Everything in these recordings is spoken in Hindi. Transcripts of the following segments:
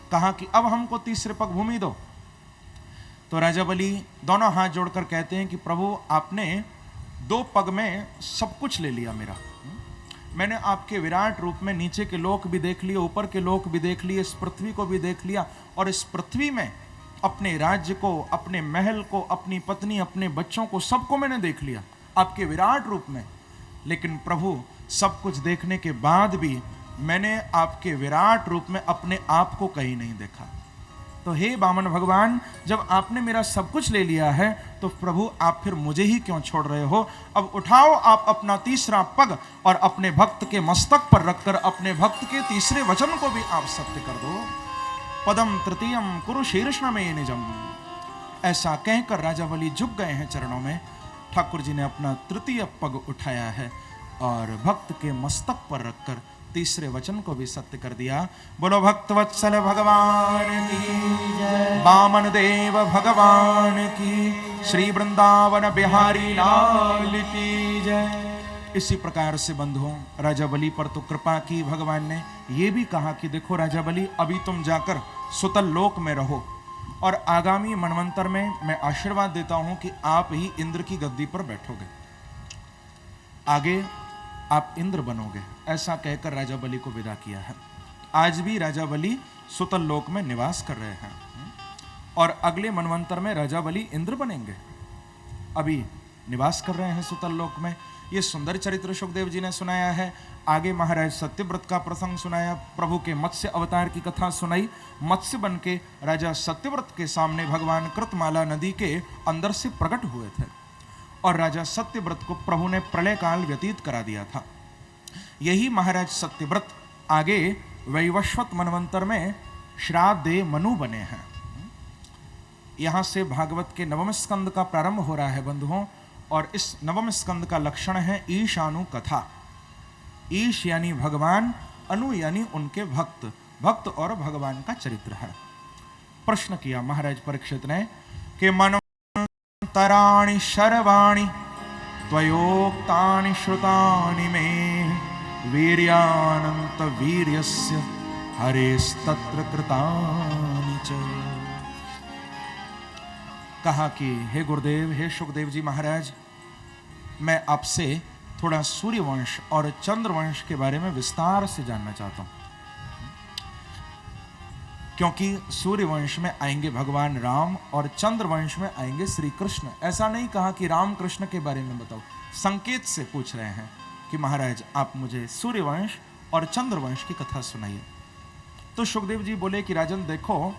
कहा कि अब हमको तीसरे पग भूमि दो। तो राजा बलि दोनों हाथ जोड़कर कहते हैं कि प्रभु आपने 2 पग में सब कुछ ले लिया मेरा। मैंने आपके विराट रूप में नीचे के लोक भी देख लिए, ऊपर के लोक भी देख लिए, इस पृथ्वी को भी देख लिया, और इस पृथ्वी में अपने राज्य को, अपने महल को, अपनी पत्नी, अपने बच्चों को, सबको मैंने देख लिया आपके विराट रूप में। लेकिन प्रभु सब कुछ देखने के बाद भी मैंने आपके विराट रूप में अपने आप को कहीं नहीं देखा। तो हे वामन भगवान, जब आपने मेरा सब कुछ ले लिया है तो प्रभु आप फिर मुझे ही क्यों छोड़ रहे हो? अब उठाओ आप अपना तीसरा पग और अपने भक्त के मस्तक पर रखकर अपने भक्त के तीसरे वचन को भी आप सत्य कर दो। पदम तृतीयम कुरु शीर्षण में निजम। ऐसा कहकर राजा बलि झुक गए हैं चरणों में। ठाकुर जी ने अपना तृतीय पग उठाया है और भक्त के मस्तक पर रखकर तीसरे वचन को भी सत्य कर दिया। बोलो भक्तवत्सल भगवान की, वामन देव भगवान की, श्री वृंदावन बिहारी लाल की जय। इसी प्रकार से बंधुओं, राजा बलि पर तो कृपा की भगवान ने। ये भी कहा कि देखो राजा बलि, अभी तुम जाकर सुतल लोक में रहो और आगामी मनवंतर में मैं आशीर्वाद देता हूं कि आप ही इंद्र की गद्दी पर बैठोगे, आगे आप इंद्र बनोगे। ऐसा कहकर राजा बलि को विदा किया है। आज भी राजा बलि सुतल लोक में निवास कर रहे हैं और अगले मनवंतर में राजा बलि इंद्र बनेंगे। अभी निवास कर रहे हैं सुतल लोक में। ये सुंदर चरित्र सुखदेव जी ने सुनाया है। आगे महाराज सत्यव्रत का प्रसंग सुनाया, प्रभु के मत्स्य अवतार की कथा सुनाई। मत्स्य बन के राजा सत्यव्रत के सामने भगवान कृतमाला नदी के अंदर से प्रकट हुए थे और राजा सत्यव्रत को प्रभु ने प्रलय काल व्यतीत करा दिया था। यही महाराज सत्यव्रत आगे वैवस्वत मनवंतर में श्राद्ध मनु बने हैं। यहां से भागवत के नवम स्कंद का प्रारंभ हो रहा है बंधुओं, और इस नवम स्कंद का लक्षण है ईशानु कथा। ईश यानी भगवान, अनु यानी उनके भक्त, भक्त और भगवान का चरित्र है। प्रश्न किया महाराज परीक्षित ने कि मन तराणि शर्वाणि त्वयोक्तानि श्रुतानि मे, वीर्यानंत वीर्यस्य हरेस्तत्र कृतानि च। कहा कि हे गुरुदेव, हे सुखदेव जी महाराज, मैं आपसे थोड़ा सूर्यवंश और चंद्रवंश के बारे में विस्तार से जानना चाहता हूं, क्योंकि सूर्यवंश में आएंगे भगवान राम और चंद्रवंश में आएंगे श्री कृष्ण। ऐसा नहीं कहा कि राम कृष्ण के बारे में बताओ, संकेत से पूछ रहे हैं कि महाराज आप मुझे सूर्यवंश और चंद्रवंश की कथा सुनाइए। तो सुखदेव जी बोले कि राजन देखो,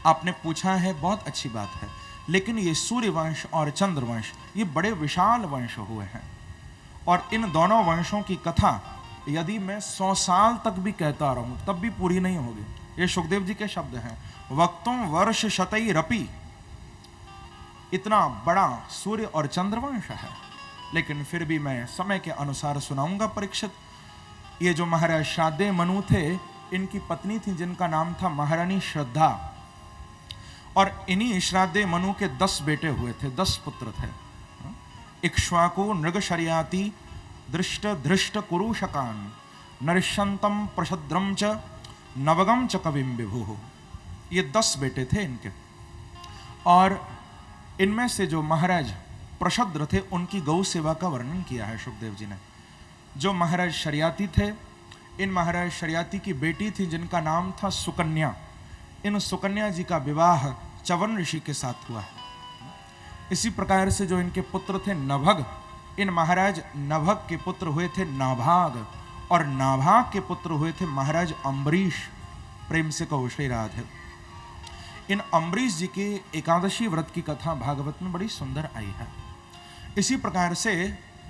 आपने पूछा है, बहुत अच्छी बात है, लेकिन ये सूर्यवंश और चंद्रवंश ये बड़े विशाल वंश हुए हैं और इन दोनों वंशों की कथा यदि मैं 100 साल तक भी कहता रहूं तब भी पूरी नहीं होगी। ये सुखदेव जी के शब्द हैं, वक्तुं वर्ष शतई रपि। इतना बड़ा सूर्य और चंद्रवंश है, लेकिन फिर भी मैं समय के अनुसार सुनाऊंगा परीक्षित। ये जो महाराज श्राद्ध मनु थे, इनकी पत्नी थी जिनका नाम था महारानी श्रद्धा, और इन्हीं श्राद्ध मनु के 10 बेटे हुए थे, 10 पुत्र थे। इक्ष्वाकु नृगशर्याति दृष्ट धृष्ट कुरुशकान नरिशंतम प्रशद्रम च नवगम च कविम विभु। ये 10 बेटे थे इनके, और इनमें से जो महाराज प्रशद्र थे उनकी गौ सेवा का वर्णन किया है सुखदेव जी ने। जो महाराज शर्याती थे, इन महाराज शर्याती की बेटी थी जिनका नाम था सुकन्या। इन सुकन्या जी का विवाह चवन ऋषि के साथ हुआ है। इसी प्रकार से जो इनके पुत्र थे नभग, इन महाराज नभग के पुत्र हुए थे नाभाग, और नाभाग के पुत्र हुए थे महाराज अम्बरीश। प्रेम से कहो श्री राधे। इन अम्बरीश जी के एकादशी व्रत की कथा भागवत में बड़ी सुंदर आई है। इसी प्रकार से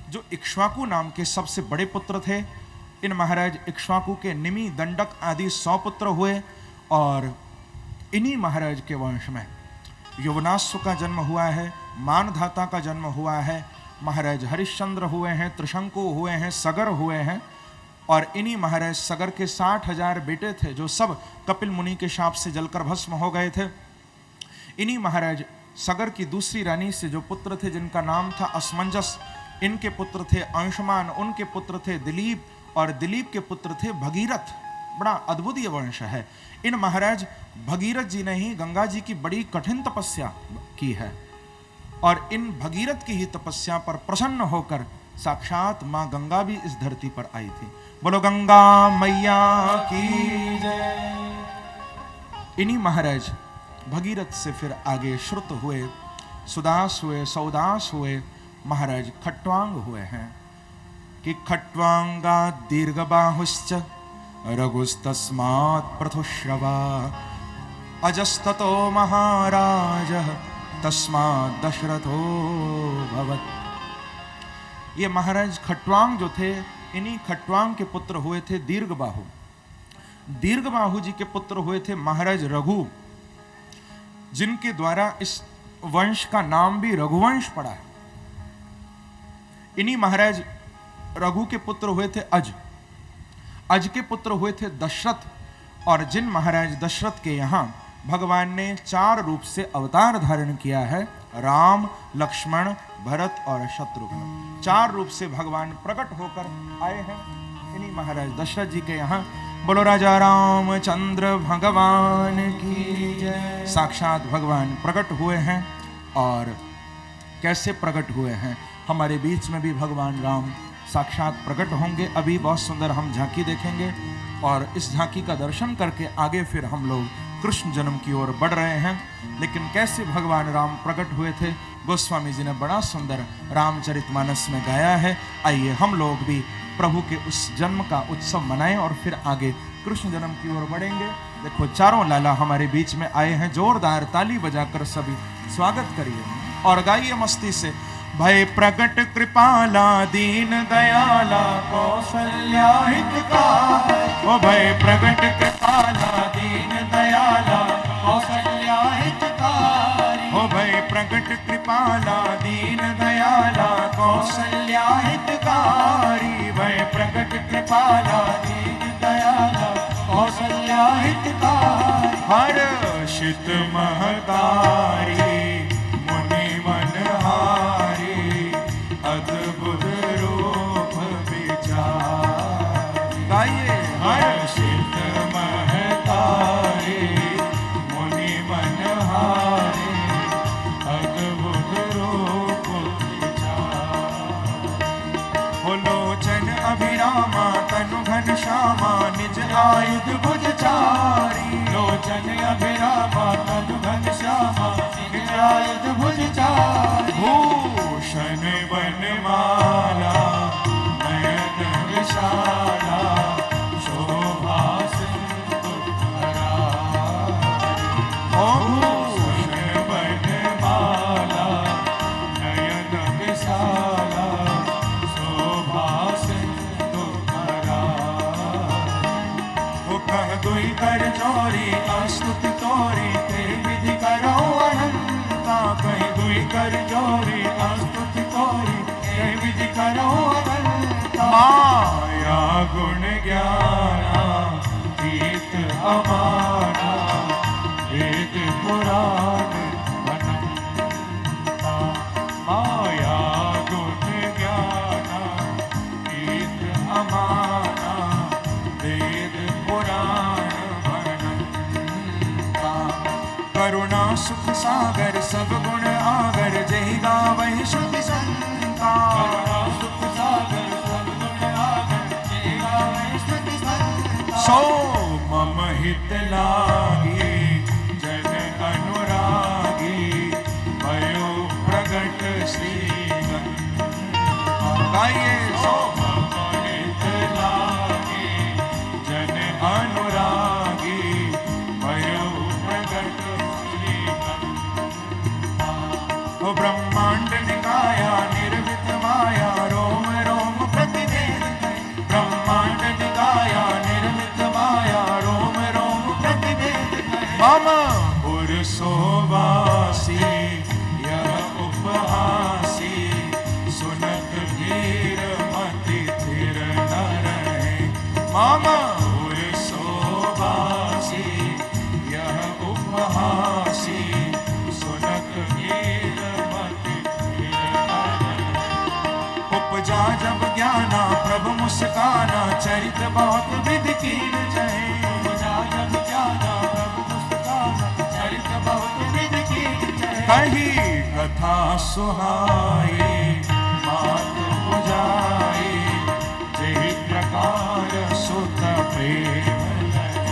जो इक्ष्वाकु नाम के सबसे बड़े पुत्र थे, इन महाराज इक्ष्वाकु के निमि दंडक आदि 100 पुत्र हुए, और इन्हीं महाराज के वंश में युवनाश्व का जन्म हुआ है, मानधाता का जन्म हुआ है, महाराज हरिश्चंद्र हुए हैं, त्रिशंकु हुए हैं, सगर हुए हैं, और इन्हीं महाराज सगर के 60,000 बेटे थे जो सब कपिल मुनि के शाप से जलकर भस्म हो गए थे। इन्हीं महाराज सगर की दूसरी रानी से जो पुत्र थे जिनका नाम था असमंजस, इनके पुत्र थे अंशुमान, उनके पुत्र थे दिलीप, और दिलीप के पुत्र थे भगीरथ। बड़ा अद्भुत ये वंश है। इन महाराज भगीरथ जी ने ही गंगा जी की बड़ी कठिन तपस्या की है, और इन भगीरथ की ही तपस्या पर प्रसन्न होकर साक्षात मां गंगा भी इस धरती पर आई थी। बोलो गंगा मैया की जय। इन्हीं महाराज भगीरथ से फिर आगे श्रुत हुए, सुदास हुए, सौदास हुए, महाराज खट्वांग हुए हैं कि खट्वांगा दीर्घबाहुश्च रघुस्तस्मात् प्रथुश्रवा अजस्ततो महाराज तस्मात् दशरथो भवत्। ये महाराज खट्वांग जो थे, इन्हीं खट्वांग के पुत्र हुए थे दीर्घबाहु। दीर्घबाहु जी के पुत्र हुए थे महाराज रघु, जिनके द्वारा इस वंश का नाम भी रघुवंश पड़ा है। इन्हीं महाराज रघु के पुत्र हुए थे अज, अज के पुत्र हुए थे दशरथ, और जिन महाराज दशरथ के यहाँ भगवान ने 4 रूप से अवतार धारण किया है, राम, लक्ष्मण, भरत और शत्रुघ्न, 4 रूप से भगवान प्रकट होकर आए हैं इन्हीं महाराज दशरथ जी के यहाँ। बोलो राजा रामचंद्र भगवान की जय। साक्षात भगवान प्रकट हुए हैं, और कैसे प्रकट हुए हैं, हमारे बीच में भी भगवान राम साक्षात प्रकट होंगे। अभी बहुत सुंदर हम झांकी देखेंगे, और इस झांकी का दर्शन करके आगे फिर हम लोग कृष्ण जन्म की ओर बढ़ रहे हैं। लेकिन कैसे भगवान राम प्रकट हुए थे, गोस्वामी जी ने बड़ा सुंदर रामचरितमानस में गाया है। आइए हम लोग भी प्रभु के उस जन्म का उत्सव मनाएं और फिर आगे कृष्ण जन्म की ओर बढ़ेंगे। देखो चारों लाला हमारे बीच में आए हैं, जोरदार ताली बजाकर सभी स्वागत करिए और गाइए मस्ती से। भय प्रकट कृपाला दीन दयाला कौशल्या हितकारी, ओ भय प्रकट कृपाला दीन दयाला कौशल्या हितकारी, ओ भय प्रकट कृपाला दीन दयाला कौशल्या हितकारी, भय प्रकट कृपाला दीन दयाला कौशल्या हितकारी, हर्षित महतारी मुनि मनहारी, अद्भुत रूप विचारी। गाइए हर्षित महतारी मुनि मनहारी, अद्भुत रूप विचारी। हो लोचन अभिरामा तनु घनश्यामा, निज आयुध भुजचारी, लोचन अभिरामा तनु घनश्यामा, निज आयुध भुजचारी, भूषण बनमाला नयन विशाला, शोभा सिंधु करारी, ओ भूषण बनमाला नयन विशाला, शोभा सिंधु करारी। वो कह दुई कर चोरी अस्तुति तोरी, तेरी विधि करो अनंता, कहीं दुई कर चोरी अस्तुति तोरी, तेरी विधि करो अनंता। माया गुण ज्ञाना गीत अमाना, वेद पुराण अनंता। माया गुण ज्ञाना गीत अमाना, वेद पुराण अनंता। करुणा सुख सागर सब गुण आगर, जय गावहि श्रुति संता। करुणा सुख सागर सब गुण आगर, जय गावहि श्रुति संता। सो मम हित लागी जन अनुरागी, भयो प्रगट श्री गंगा। गाइए सो मम हित लागी जन अनुरागी, भयो प्रगट श्री गंगा। ओ ब्रह्मांड निकाया निर्मित माया, रोम रोम प्रतिवेद गए। ब्रह्मांड निकाया निर्मित माया, रोम रोम प्रतिवेद गए। मम पुरसोवासी यह उपहासी, सुनत धीर मति थिर न रहे। मम पुरसोवासी यह उपहासी, सुनत धीर मति थिर न रहे। उपजा जब ज्ञाना प्रभु मुस्काना, चरित बहुत विधि कीन जय। कही कथा सुहाई मात बुझाई जेहि प्रकार सुत प्रेम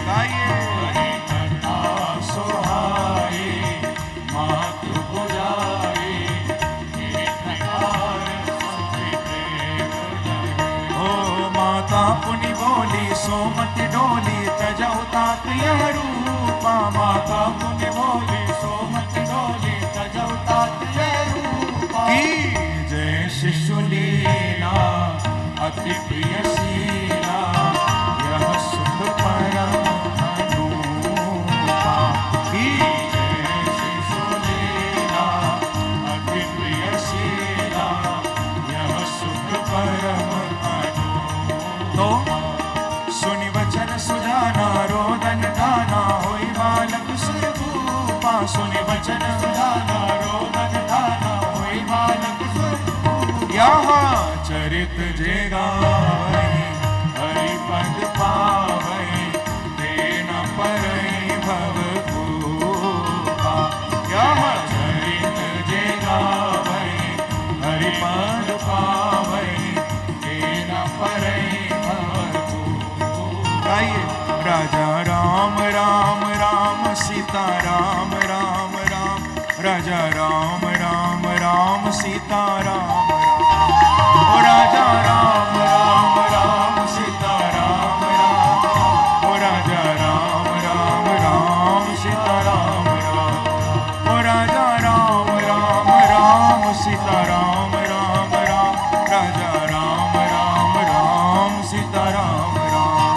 गाइए कथा सुहाई मात बुझाई जेहि प्रकार सुत प्रेम ओ माता पुनि बोली सोमति डोली तजहु तात यह रूपा माता पुनि बोली सोमति डोली तजहु तात यह रूपा की जय शिशु लीला अति प्रिय शीला यह सुख परम अनुपा की जय शिशु लीला अति प्रिय शीला यह सुख परम अनुपा सुनि वचन सुजाना रोदन गाना होई बालक सुरभूपा सुनि वचन सुजाना रोदन गाना होई बालक सुरभूपा यहाँ चरित जे गावै हरि पद पावै तेन परई भव भूपा यहाँ चरित जे गावै हरि पद पावै तेन परई भव गाइए राजा राम राम राम सीता राम राम राम राजा राम राम राम सीता राम राम ओ राजा राम राम राम सीता राम राम ओ राजा राम राम राम सीता राम राम ओ राजा राम राम राम सीता राम राम राम राजा राम राम राम सीता राम राम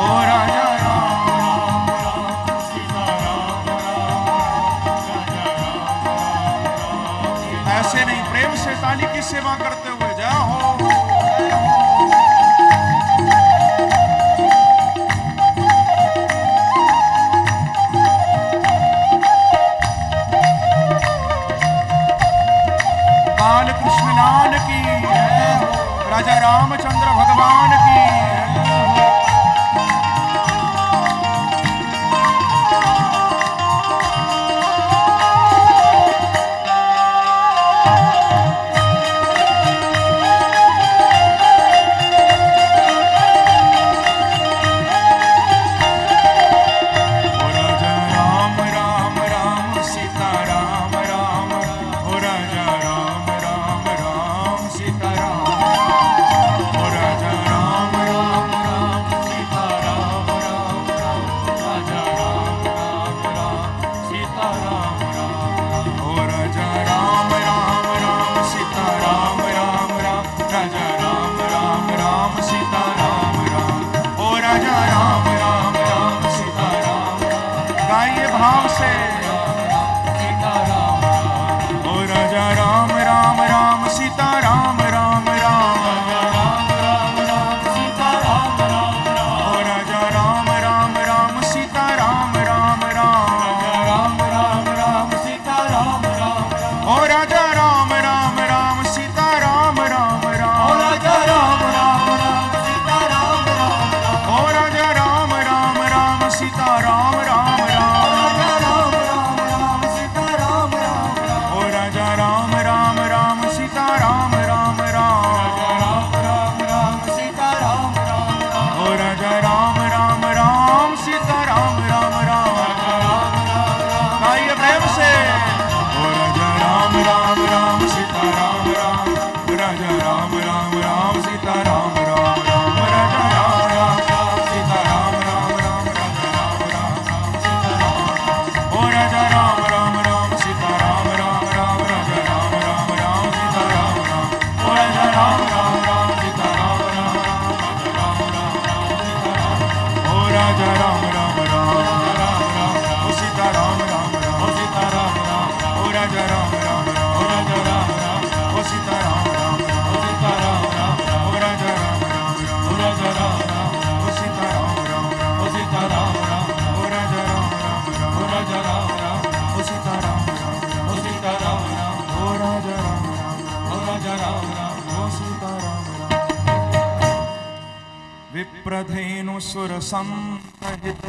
ओ राजा राम राम राम सीता राम राम राजा राम राम राम। ऐसे नहीं, प्रेम से ताली की सेवा करते हुए जय हो जय हो। बाल कृष्ण लाल की जय हो, राजा रामचंद्र भगवान की जय हो। विप्रधेनु सुर संहित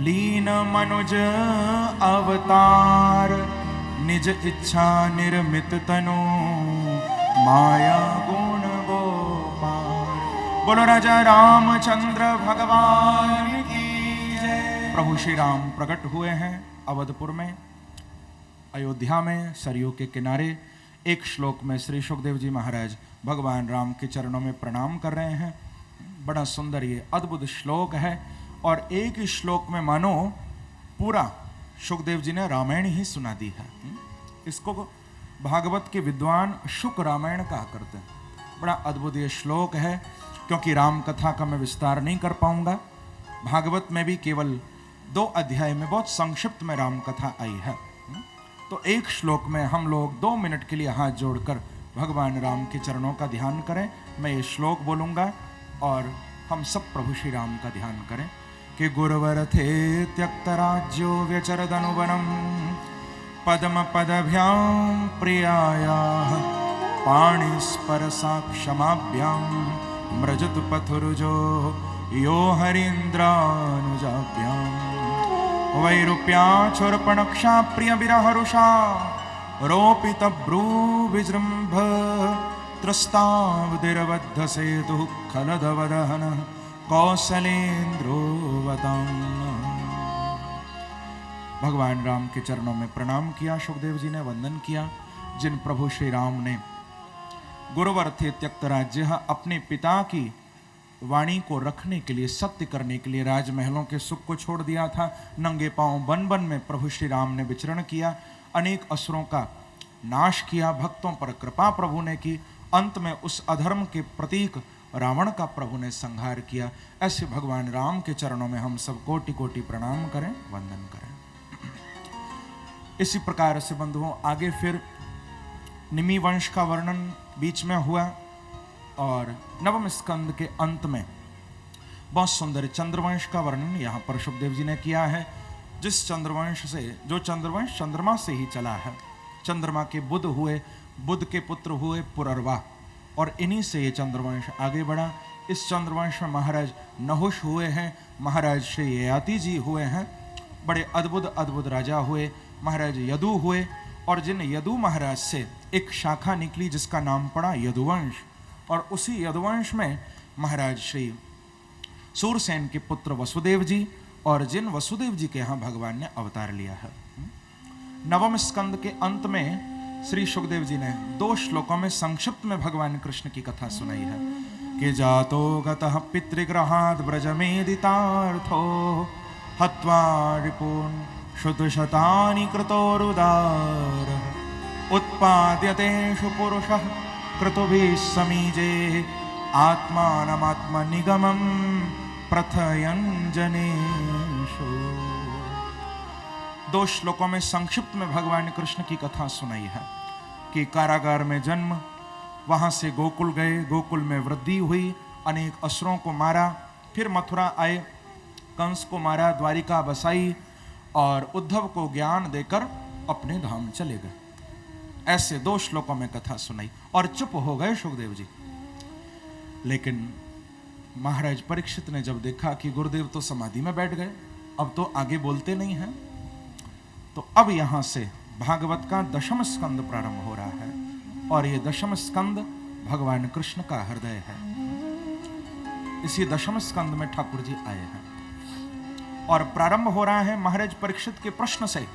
लीन मनुज अवतार निज इच्छा निर्मित तनु माया गुण गोपाल। बोलो राजा रामचंद्र भगवान की जय। प्रभु श्री राम प्रकट हुए हैं अवधपुर में, अयोध्या में, सरयू के किनारे। एक श्लोक में श्री सुखदेव जी महाराज भगवान राम के चरणों में प्रणाम कर रहे हैं। बड़ा सुंदर ये अद्भुत श्लोक है, और एक ही श्लोक में मानो पूरा सुखदेव जी ने रामायण ही सुना दी है। इसको भागवत के विद्वान शुक रामायण कहा करते हैं। बड़ा अद्भुत ये श्लोक है, क्योंकि राम कथा का मैं विस्तार नहीं कर पाऊंगा। भागवत में भी केवल 2 अध्याय में बहुत संक्षिप्त में राम कथा आई है। तो एक श्लोक में हम लोग 2 मिनट के लिए हाथ जोड़कर भगवान राम के चरणों का ध्यान करें। मैं ये श्लोक बोलूंगा और हम सब प्रभु श्री राम का ध्यान करें कि गुरुवर थे त्यक्त राज्यो व्यचरदनुवनम पद्म पदभ्याम प्रियाया पाणिस्परसा क्षमाभ्याम मृजत पथुरुजो यो हरीन्द्रानुजाभ्याम वैरूप्या चोरपणक्षा प्रिय विरहरुषा रोपित ब्रू विजृंभ त्रस्तावदिरबद्ध सेतु खलदवदहन कौशलेन्द्रोवतम। भगवान राम के चरणों में प्रणाम किया, सुखदेव जी ने वंदन किया। जिन प्रभु श्री राम ने गुरुवर थे त्यक्त राज्य, अपने पिता की वाणी को रखने के लिए, सत्य करने के लिए राजमहलों के सुख को छोड़ दिया था। नंगे पांव वन वन में प्रभु श्री राम ने विचरण किया, अनेक असुरों का नाश किया, भक्तों पर कृपा प्रभु ने की। अंत में उस अधर्म के प्रतीक रावण का प्रभु ने संहार किया। ऐसे भगवान राम के चरणों में हम सब कोटि कोटि प्रणाम करें, वंदन करें। इसी प्रकार से बंधुओं आगे फिर निमि वंश का वर्णन बीच में हुआ, और नवम स्कंद के अंत में बहुत सुंदर चंद्रवंश का वर्णन यहाँ पर सुखदेव जी ने किया है। जिस चंद्रवंश से, जो चंद्रवंश चंद्रमा से ही चला है, चंद्रमा के बुध हुए, बुध के पुत्र हुए पुररवा, और इन्हीं से ये चंद्रवंश आगे बढ़ा। इस चंद्रवंश में महाराज नहुष हुए हैं, महाराज श्री ययाति जी हुए हैं, बड़े अद्भुत अद्भुत राजा हुए। महाराज यदु हुए, और जिन यदु महाराज से एक शाखा निकली जिसका नाम पड़ा यदुवंश, और उसी यदुवंश में महाराज श्री सूरसेन के पुत्र वसुदेव जी, और जिन वसुदेव जी के यहाँ भगवान ने अवतार लिया है। नवम स्कंद के अंत में श्री सुखदेव जी ने 2 श्लोकों में संक्षिप्त में भगवान कृष्ण की कथा सुनाई है कि जातो गतः पितृगृहाद् व्रजमेदितार्थो हत्वा रिपून् शतशतानि कृतोरुदार उत्पाद्यतेषु पुरुषः क्रतुभिः समीजे आत्मानमात्मनिगमं प्रथयन् जनेषु। 2 श्लोकों में संक्षिप्त में भगवान कृष्ण की कथा सुनाई है कि कारागार में जन्म, वहां से गोकुल गए, गोकुल में वृद्धि हुई, अनेक असुरों को मारा, फिर मथुरा आए, कंस को मारा, द्वारिका बसाई, और उद्धव को ज्ञान देकर अपने धाम चले गए। ऐसे 2 श्लोकों में कथा सुनाई और चुप हो गए सुखदेव जी। लेकिन महाराज परीक्षित ने जब देखा कि गुरुदेव तो समाधि में बैठ गए, अब तो आगे बोलते नहीं हैं, तो अब यहां से भागवत का 10वां स्कंद प्रारंभ हो रहा है, और ये 10वां स्कंद भगवान कृष्ण का हृदय है। इसी 10वें स्कंद में ठाकुर जी आए हैं, और प्रारंभ हो रहा है महाराज परीक्षित के प्रश्न से।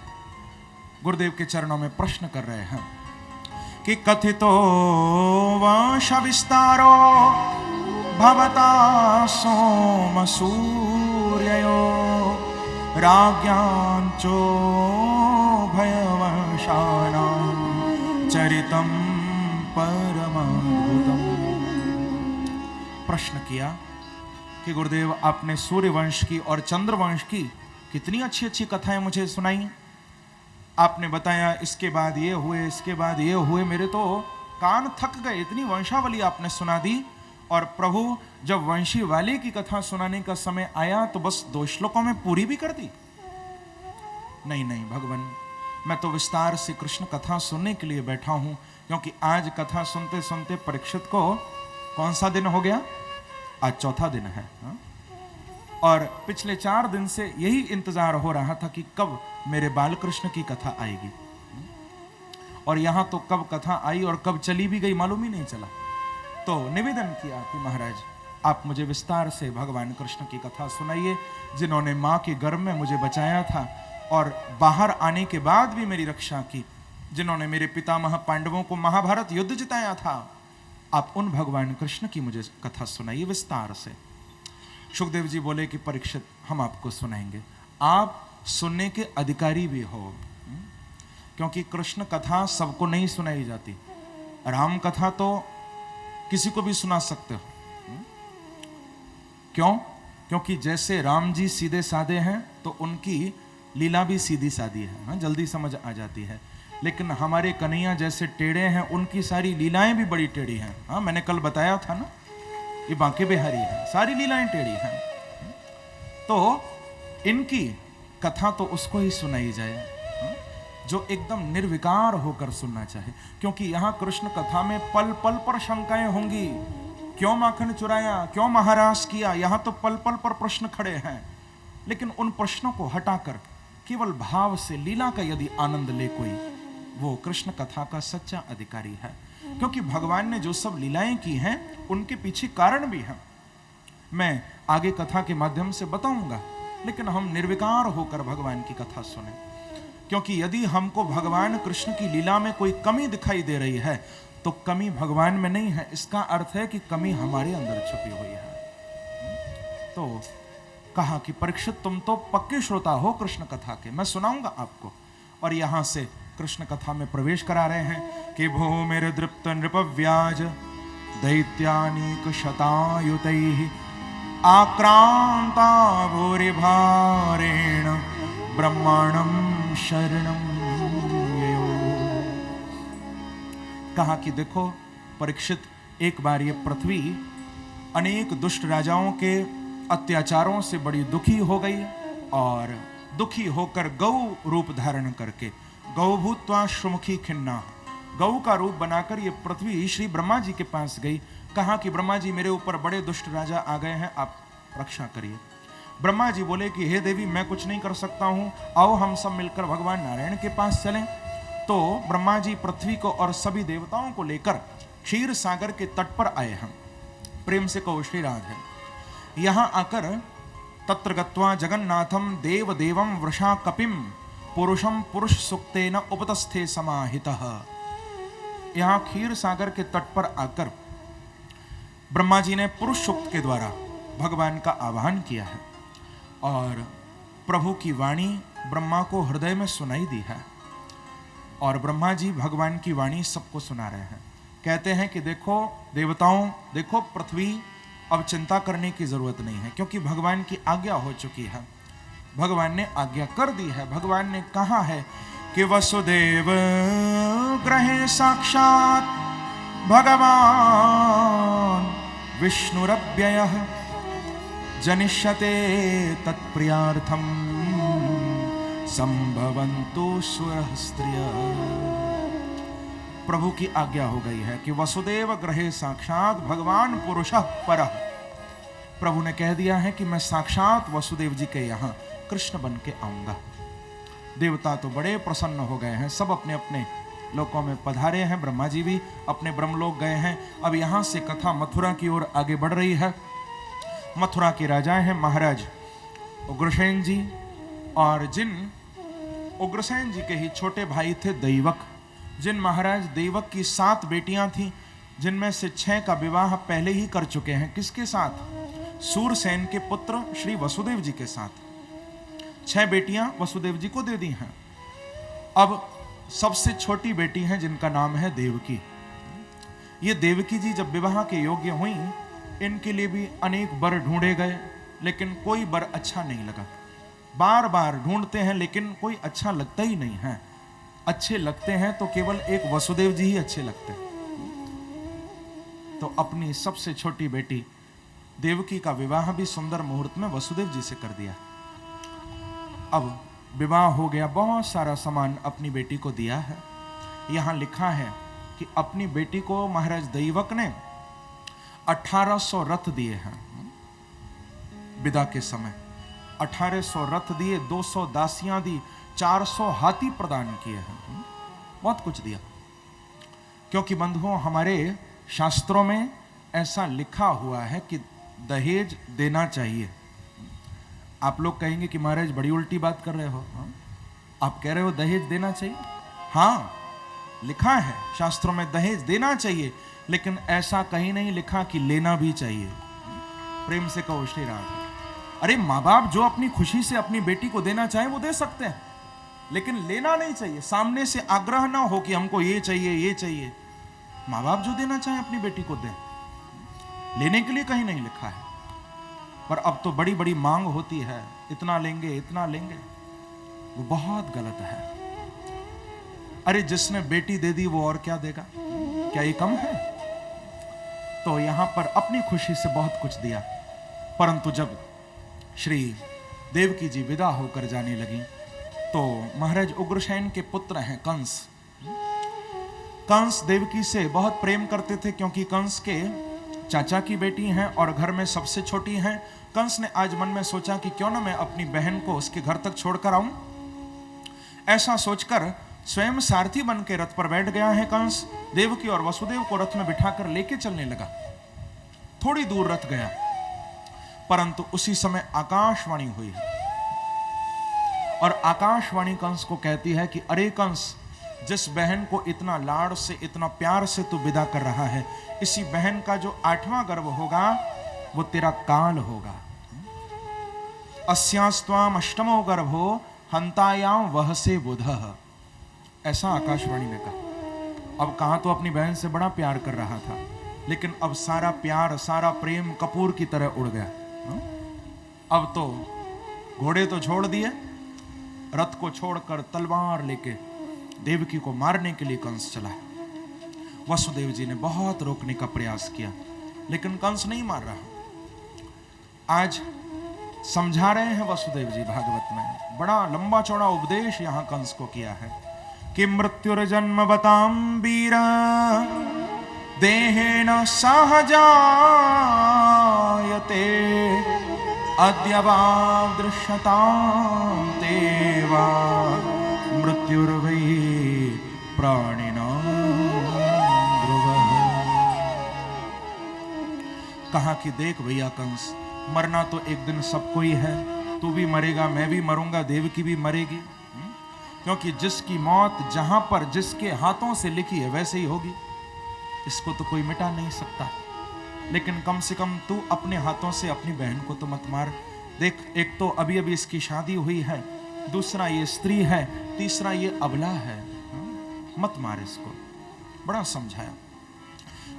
गुरुदेव के चरणों में प्रश्न कर रहे हैं कि कथितो वंश विस्तारो भवता सोम सूर्ययो राज्ञांचो भयवंशानां चरितं परमाद्भुतम्। प्रश्न किया कि गुरुदेव आपने सूर्य वंश की और चंद्र वंश की कितनी अच्छी अच्छी कथाएं मुझे सुनाई। आपने बताया इसके बाद ये हुए, इसके बाद ये हुए, मेरे तो कान थक गए, इतनी वंशावली आपने सुना दी। और प्रभु जब वंशी वाले की कथा सुनाने का समय आया तो बस 2 श्लोकों में पूरी भी कर दी। नहीं नहीं भगवान, मैं तो विस्तार से कृष्ण कथा सुनने के लिए बैठा हूं, क्योंकि आज कथा सुनते सुनते परीक्षित को कौन सा दिन हो गया? आज 4था दिन है। और पिछले 4 दिन से यही इंतजार हो रहा था कि कब मेरे बाल कृष्ण की कथा आएगी। और यहां तो कब कथा आई और कब चली भी गई मालूम ही नहीं चला। तो निवेदन किया कि महाराज आप मुझे विस्तार से भगवान कृष्ण की कथा सुनाइए, जिन्होंने मां के गर्भ में मुझे बचाया था और बाहर आने के बाद भी मेरी रक्षा की, जिन्होंने मेरे पितामह पांडवों को महाभारत युद्ध जिताया था। आप उन भगवान कृष्ण की मुझे कथा सुनाइए विस्तार से। सुखदेव जी बोले कि परीक्षित हम आपको सुनाएंगे, आप सुनने के अधिकारी भी हो, क्योंकि कृष्ण कथा सबको नहीं सुनाई जाती। राम कथा तो किसी को भी सुना सकते हो। क्यों? क्योंकि जैसे राम जी सीधे साधे हैं तो उनकी लीला भी सीधी सादी है, हाँ, जल्दी समझ आ जाती है। लेकिन हमारे कन्हैया जैसे टेढ़े हैं, उनकी सारी लीलाएं भी बड़ी टेढ़ी हैं। हाँ, मैंने कल बताया था ना, ये बांके बिहारी है, सारी लीलाएं टेढ़ी हैं। तो इनकी कथा तो उसको ही सुनाई जाए जो एकदम निर्विकार होकर सुनना चाहे, क्योंकि यहां कृष्ण कथा में पल पल पर शंकाएं होंगी। क्यों माखन चुराया, क्यों महाराज किया, यहां तो पल पल पर प्रश्न खड़े हैं। लेकिन उन प्रश्नों को हटाकर केवल भाव से लीला का यदि आनंद ले कोई, वो कृष्ण कथा का सच्चा अधिकारी है। क्योंकि भगवान ने जो सब लीलाएं की हैं उनके पीछे कारण भी हैं, मैं आगे कथा के माध्यम से बताऊंगा। लेकिन हम निर्विकार होकर भगवान की कथा सुने, क्योंकि यदि हमको भगवान कृष्ण की लीला में कोई कमी दिखाई दे रही है तो कमी भगवान में नहीं है, इसका अर्थ है कि कमी हमारे अंदर छुपी हुई है। तो कहा कि परीक्षित तुम तो पक्के श्रोता हो कृष्ण कथा के, मैं सुनाऊंगा आपको। और यहां से कृष्ण कथा में प्रवेश करा रहे हैं कि भूमिर दृप्त नृपव्याज दैत्यानीक शतायुतैः आक्रांता भूरिभारेण ब्रह्मांडं शरणं ययो। कहा कि देखो परीक्षित, एक बार ये पृथ्वी अनेक दुष्ट राजाओं के अत्याचारों से बड़ी दुखी हो गई और दुखी होकर गौ रूप धारण करके गौ भूत्वा श्रुमुखी खिन्ना, गौ का रूप बनाकर ये पृथ्वी श्री ब्रह्मा जी के पास गई। कहा कि ब्रह्मा जी मेरे ऊपर बड़े दुष्ट राजा आ गए हैं, आप रक्षा करिए। ब्रह्मा जी बोले कि हे देवी मैं कुछ नहीं कर सकता हूं, आओ हम सब मिलकर भगवान नारायण के पास चलें। तो ब्रह्मा जी पृथ्वी को और सभी देवताओं को लेकर क्षीर सागर के तट पर आए हैं। प्रेम से कहो श्री राधे। यहां आकर तत्र गत्वा जगन्नाथम देव देवम वृषा कपिम पुरुषम पुरुष सुक्तेन उपतस्थे समाहितः। यहां क्षीर सागर के तट पर आकर ब्रह्मा जी ने पुरुष सुक्त के द्वारा भगवान का आह्वान किया है और प्रभु की वाणी ब्रह्मा को हृदय में सुनाई दी है। और ब्रह्मा जी भगवान की वाणी सबको सुना रहे हैं। कहते हैं कि देखो देवताओं, देखो पृथ्वी, अब चिंता करने की जरूरत नहीं है, क्योंकि भगवान की आज्ञा हो चुकी है, भगवान ने आज्ञा कर दी है। भगवान ने कहा है कि वसुदेव ग्रहे साक्षात भगवान विष्णुरव्ययः जनिष्यते तत्प्रियार्थम संभवन्तु सुरः स्त्रियः। प्रभु की आज्ञा हो गई है कि वसुदेव ग्रहे साक्षात भगवान पुरुषः परः। प्रभु ने कह दिया है कि मैं साक्षात वसुदेव जी के यहाँ कृष्ण बन के आऊंगा। देवता तो बड़े प्रसन्न हो गए हैं, सब अपने अपने लोकों में पधारे हैं। ब्रह्मा जी भी अपने ब्रह्मलोक गए हैं। अब यहां से कथा मथुरा की ओर आगे बढ़ रही है। मथुरा के राजा हैं महाराज उग्रसेन जी, और जिन उग्रसेन जी के ही छोटे भाई थे दैवक। जिन महाराज दैवक की 7 बेटियां थीं, जिनमें से 6 का विवाह पहले ही कर चुके हैं। किसके साथ? सूरसेन के पुत्र श्री वसुदेव जी के साथ 6 बेटियां वसुदेव जी को दे दी हैं। अब सबसे छोटी बेटी है जिनका नाम है देवकी। ये देवकी जी जब विवाह के योग्य हुई, इनके लिए भी अनेक वर ढूंढे गए, लेकिन कोई वर अच्छा नहीं लगा। बार बार ढूंढते हैं लेकिन कोई अच्छा लगता ही नहीं है। अच्छे लगते हैं तो केवल एक वसुदेव जी ही अच्छे लगते हैं। तो अपनी सबसे छोटी बेटी देवकी का विवाह भी सुंदर मुहूर्त में वसुदेव जी से कर दिया। अब विवाह हो गया, बहुत सारा सामान अपनी बेटी को दिया है। यहां लिखा है कि अपनी बेटी को महाराज दैवक ने 1800 रथ दिए हैं। विदा के समय 1800 रथ दिए, 200 दासियां दी, 400 हाथी प्रदान किए हैं। बहुत कुछ दिया। क्योंकि बंधुओं, हमारे शास्त्रों में ऐसा लिखा हुआ है कि दहेज देना चाहिए। आप लोग कहेंगे कि महाराज बड़ी उल्टी बात कर रहे हो। आप कह रहे हो दहेज देना चाहिए? हाँ, लिखा है शास्त्रों में दहेज देना चाहिए, लेकिन ऐसा कहीं नहीं लिखा कि लेना भी चाहिए। प्रेम से कहो श्री राधे। अरे माँ बाप जो अपनी खुशी से अपनी बेटी को देना चाहे वो दे सकते हैं, लेकिन लेना नहीं चाहिए। सामने से आग्रह ना हो कि हमको ये चाहिए ये चाहिए। माँ बाप जो देना चाहे अपनी बेटी को दे, लेने के लिए कहीं नहीं लिखा है। पर अब तो बड़ी बड़ी मांग होती है, इतना लेंगे इतना लेंगे, वो बहुत गलत है। अरे जिसने बेटी दे दी वो और क्या देगा? क्या ये कम है? तो यहां पर अपनी खुशी से बहुत कुछ दिया, परंतु जब श्री देवकी जी विदा होकर जाने लगी तो महाराज उग्रसेन के पुत्र हैं कंस। कंस देवकी से बहुत प्रेम करते थे, क्योंकि कंस के चाचा की बेटी हैं और घर में सबसे छोटी हैं। कंस ने आज मन में सोचा कि क्यों ना मैं अपनी बहन को उसके घर तक छोड़कर आऊं। ऐसा सोचकर स्वयं सारथी बन के रथ पर बैठ गया है कंस। देवकी और वसुदेव को रथ में बिठाकर लेके चलने लगा। थोड़ी दूर रथ गया, परंतु उसी समय आकाशवाणी हुई और आकाशवाणी कंस को कहती है कि अरे कंस, जिस बहन को इतना लाड़ से इतना प्यार से तू विदा कर रहा है, इसी बहन का जो 8वां गर्भ होगा वो तेरा काल होगा। अस्यास्त्वाम अष्टमो गर्भो हंतायाम वह से बुधः। ऐसा आकाशवाणी ने कहा। अब कहां तो अपनी बहन से बड़ा प्यार कर रहा था, लेकिन अब सारा प्यार सारा प्रेम कपूर की तरह उड़ गया। अब तो घोड़े तो छोड़ दिए, रथ को छोड़कर तलवार लेके देवकी को मारने के लिए कंस चला है। वसुदेव जी ने बहुत रोकने का प्रयास किया, लेकिन कंस नहीं मार रहा। आज समझा रहे हैं वसुदेव जी भागवत में, बड़ा लंबा चौड़ा उपदेश यहां कंस को किया है कि मृत्युर्जन्म बताम वीर देहेन सहजायते अद्य वा दृश्यतां तेवा मृत्युर्वै प्राणिनां ध्रुवः। कहा कि देख भैया कंस, मरना तो एक दिन सबको ही है। तू भी मरेगा, मैं भी मरूंगा, देवकी भी मरेगी, क्योंकि जिसकी मौत जहां पर जिसके हाथों से लिखी है वैसे ही होगी। इसको तो कोई मिटा नहीं सकता। लेकिन कम से कम तू अपने हाथों से अपनी बहन को तो मत मार। देख, एक तो अभी अभी इसकी शादी हुई है, दूसरा ये स्त्री है, तीसरा ये अबला है, मत मार इसको। बड़ा समझाया,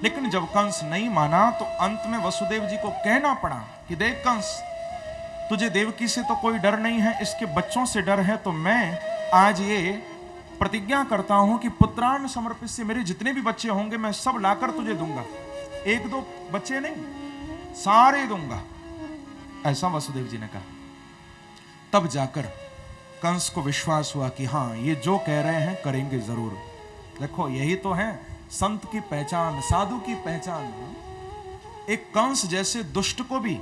लेकिन जब कंस नहीं माना तो अंत में वसुदेव जी को कहना पड़ा कि देख कंस, तुझे देवकी से तो कोई डर नहीं है, इसके बच्चों से डर है। तो मैं आज ये प्रतिज्ञा करता हूं कि पुत्रान समर्पित से मेरे जितने भी बच्चे होंगे मैं सब लाकर तुझे दूंगा। एक दो बच्चे नहीं, सारे दूंगा। ऐसा वसुदेव जी ने कहा। तब जाकर कंस को विश्वास हुआ कि हाँ, ये जो कह रहे हैं करेंगे जरूर। देखो, यही तो है संत की पहचान, साधु की पहचान। एक कंस जैसे दुष्ट को भी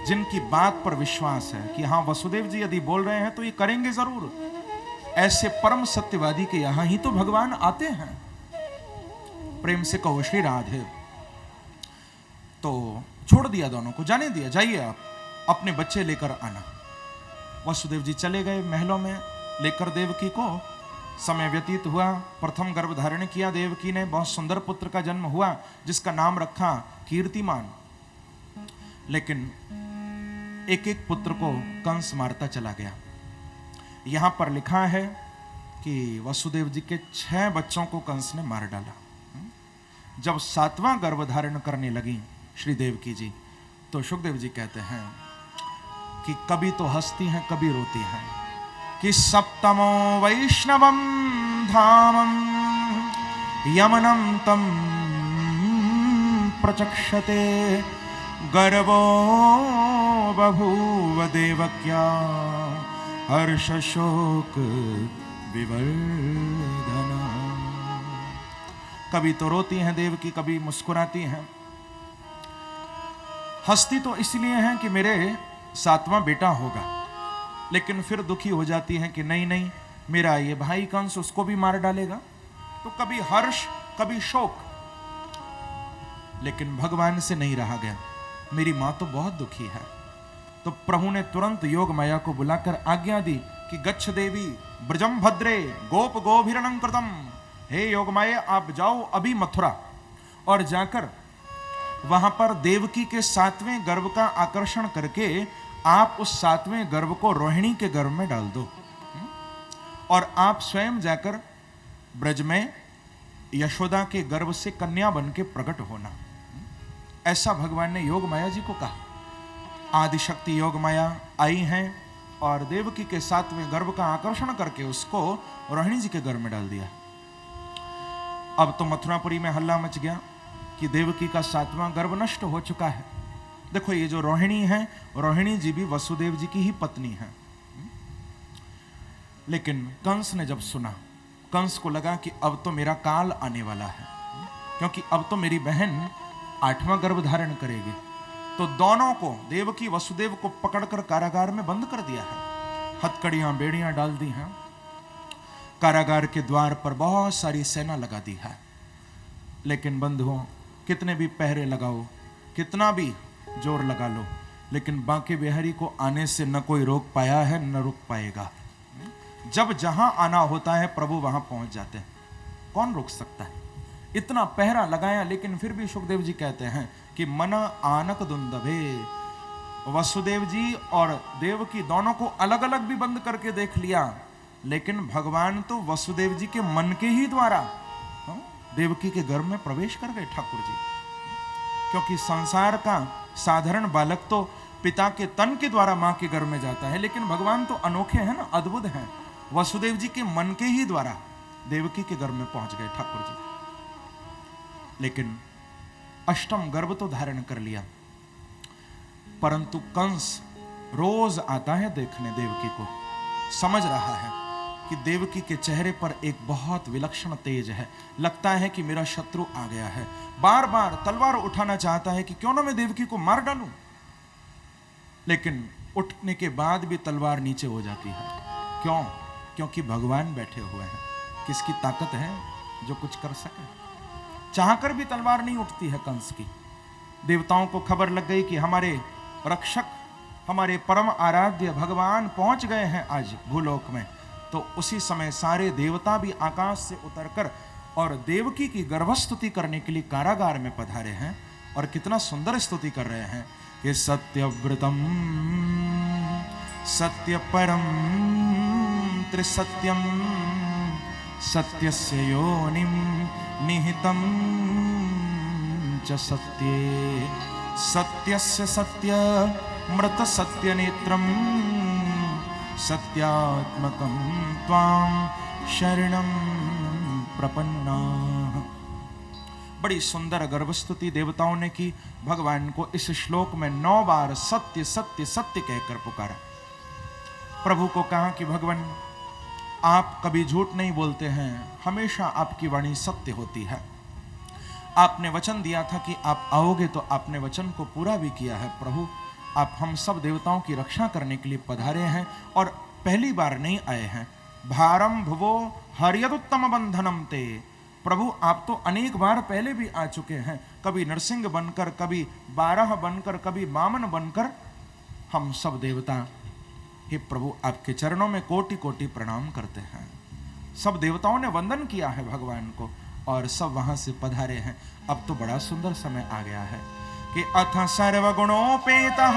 जिनकी बात पर विश्वास है कि हाँ वसुदेव जी यदि बोल रहे हैं तो ये करेंगे जरूर, ऐसे परम सत्यवादी के यहां ही तो भगवान आते हैं। प्रेम से कहो श्री राधे। तो छोड़ दिया दोनों को, जाने दिया, जाइए आप अपने बच्चे लेकर आना। वसुदेव जी चले गए महलों में लेकर देवकी को। समय व्यतीत हुआ, प्रथम गर्भ धारण किया देवकी ने, बहुत सुंदर पुत्र का जन्म हुआ जिसका नाम रखा कीर्तिमान। लेकिन एक एक पुत्र को कंस मारता चला गया। यहां पर लिखा है कि वसुदेव जी के 6 बच्चों को कंस ने मार डाला। जब 7वां गर्भ धारण करने लगी श्री देवकी जी, तो सुखदेव जी कहते हैं कि कभी तो हंसती हैं कभी रोती हैं कि सप्तमो वैष्णवम धामम यमनम तम प्रचक्षते गर्वो बभूव देवक्या हर्ष शोक विवर्धना। कभी तो रोती हैं देवकी, कभी मुस्कुराती हैं। हंसती तो इसलिए हैं कि मेरे 7वां बेटा होगा, लेकिन फिर दुखी हो जाती हैं कि नहीं नहीं, मेरा ये भाई कंस उसको भी मार डालेगा। तो कभी हर्ष कभी शोक, लेकिन भगवान से नहीं रहा गया। मेरी मां तो बहुत दुखी है। तो प्रभु ने तुरंत योग माया को बुलाकर आज्ञा दी कि गच्छ देवी ब्रजम भद्रे गोप गोभिरणं कृतम। हे योग माया, आप जाओ अभी मथुरा और जाकर वहां पर देवकी के 7वें गर्भ का आकर्षण करके आप उस 7वें गर्भ को रोहिणी के गर्भ में डाल दो, और आप स्वयं जाकर ब्रज में यशोदा के गर्भ से कन्या बन के प्रकट होना। ऐसा भगवान ने योग माया जी को कहा। आदिशक्ति योग माया आई हैं और देवकी के 7वें गर्भ का आकर्षण करके उसको रोहिणी जी के गर्भ में डाल दिया। अब तो मथुरापुरी में हल्ला मच गया कि देवकी का 7वां गर्भ नष्ट हो चुका है। देखो, ये जो रोहिणी है, रोहिणी जी भी वसुदेव जी की ही पत्नी है। लेकिन कंस ने जब सुना, कंस को लगा कि अब तो मेरा काल आने वाला है, क्योंकि अब तो मेरी बहन 8वां गर्भ धारण करेगी। तो दोनों को, देवकी वसुदेव को पकड़कर कारागार में बंद कर दिया है। हथकड़ियां बेड़ियां डाल दी हैं। कारागार के द्वार पर बहुत सारी सेना लगा दी है। लेकिन बंधुओं, कितने भी पहरे लगाओ, कितना भी जोर लगा लो, लेकिन बांके बिहारी को आने से न कोई रोक पाया है न रुक पाएगा। जब जहां आना होता है प्रभु वहां पहुंच जाते हैं। कौन रोक सकता है? इतना पहरा लगाया, लेकिन फिर भी सुखदेव जी कहते हैं कि मन आनक दुंदभे। वसुदेव जी और देवकी दोनों को अलग अलग भी बंद करके देख लिया, लेकिन भगवान तो वसुदेव जी के मन के ही द्वारा देवकी के गर्भ में प्रवेश कर गए ठाकुर जी। क्योंकि संसार का साधारण बालक तो पिता के तन के द्वारा मां के गर्भ में जाता है, लेकिन भगवान तो अनोखे हैं ना, अद्भुत हैं। वसुदेव जी के मन के ही द्वारा देवकी के गर्भ में पहुंच गए ठाकुर जी। लेकिन 8वां गर्भ तो धारण कर लिया, परंतु कंस रोज आता है देखने देवकी को। समझ रहा है कि देवकी के चेहरे पर एक बहुत विलक्षण तेज है। लगता है कि मेरा शत्रु आ गया है। बार बार तलवार उठाना चाहता है कि क्यों ना मैं देवकी को मार डालूं, लेकिन उठने के बाद भी तलवार नीचे हो जाती है। क्यों? क्योंकि भगवान बैठे हुए हैं। किसकी ताकत है जो कुछ कर सके? चाहकर भी तलवार नहीं उठती है कंस की। देवताओं को खबर लग गई कि हमारे रक्षक, हमारे परम आराध्य भगवान पहुंच गए हैं आज भूलोक में। तो उसी समय सारे देवता भी आकाश से उतरकर और देवकी की गर्भस्तुति करने के लिए कारागार में पधारे हैं। और कितना सुंदर स्तुति कर रहे हैं कि सत्यव्रतम सत्य परम त्रिसत्यम सत्यस्य योनिम निहितम च सत्ये सत्यस्य सत्य मृत सत्य नेत्रम सत्यात्मकं त्वां शरणं प्रपन्ना। बड़ी सुंदर गर्भस्तुति देवताओं ने की। भगवान को इस श्लोक में 9 बार सत्य सत्य सत्य कहकर पुकारा। प्रभु को कहा कि भगवान, आप कभी झूठ नहीं बोलते हैं, हमेशा आपकी वाणी सत्य होती है। आपने वचन दिया था कि आप आओगे, तो आपने वचन को पूरा भी किया है। प्रभु, आप हम सब देवताओं की रक्षा करने के लिए पधारे हैं और पहली बार नहीं आए हैं। भारम भुवो हरियदुत्तम बंधनम ते। प्रभु, आप तो अनेक बार पहले भी आ चुके हैं, कभी नरसिंह बनकर, कभी बारह बनकर, कभी वामन बनकर। हम सब देवता, हे प्रभु, आपके चरणों में कोटि कोटि प्रणाम करते हैं। सब देवताओं ने वंदन किया है भगवान को और सब वहां से पधारे हैं। अब तो बड़ा सुंदर समय आ गया है कि अथ सर्वगुणोपेतः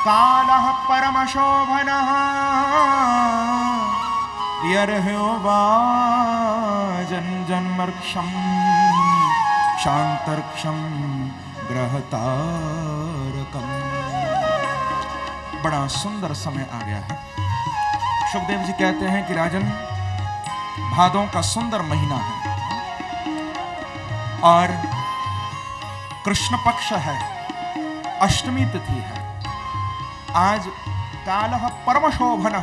कालः परमशोभनः यर्ह्यो वा जन्मर्क्षं शांतर्क्षं ग्रहतारकम्। बड़ा सुंदर समय आ गया है। सुखदेव जी कहते हैं कि राजन, भादों का सुंदर महीना है और कृष्ण पक्ष है, अष्टमी तिथि है। आज कालः परम शोभन।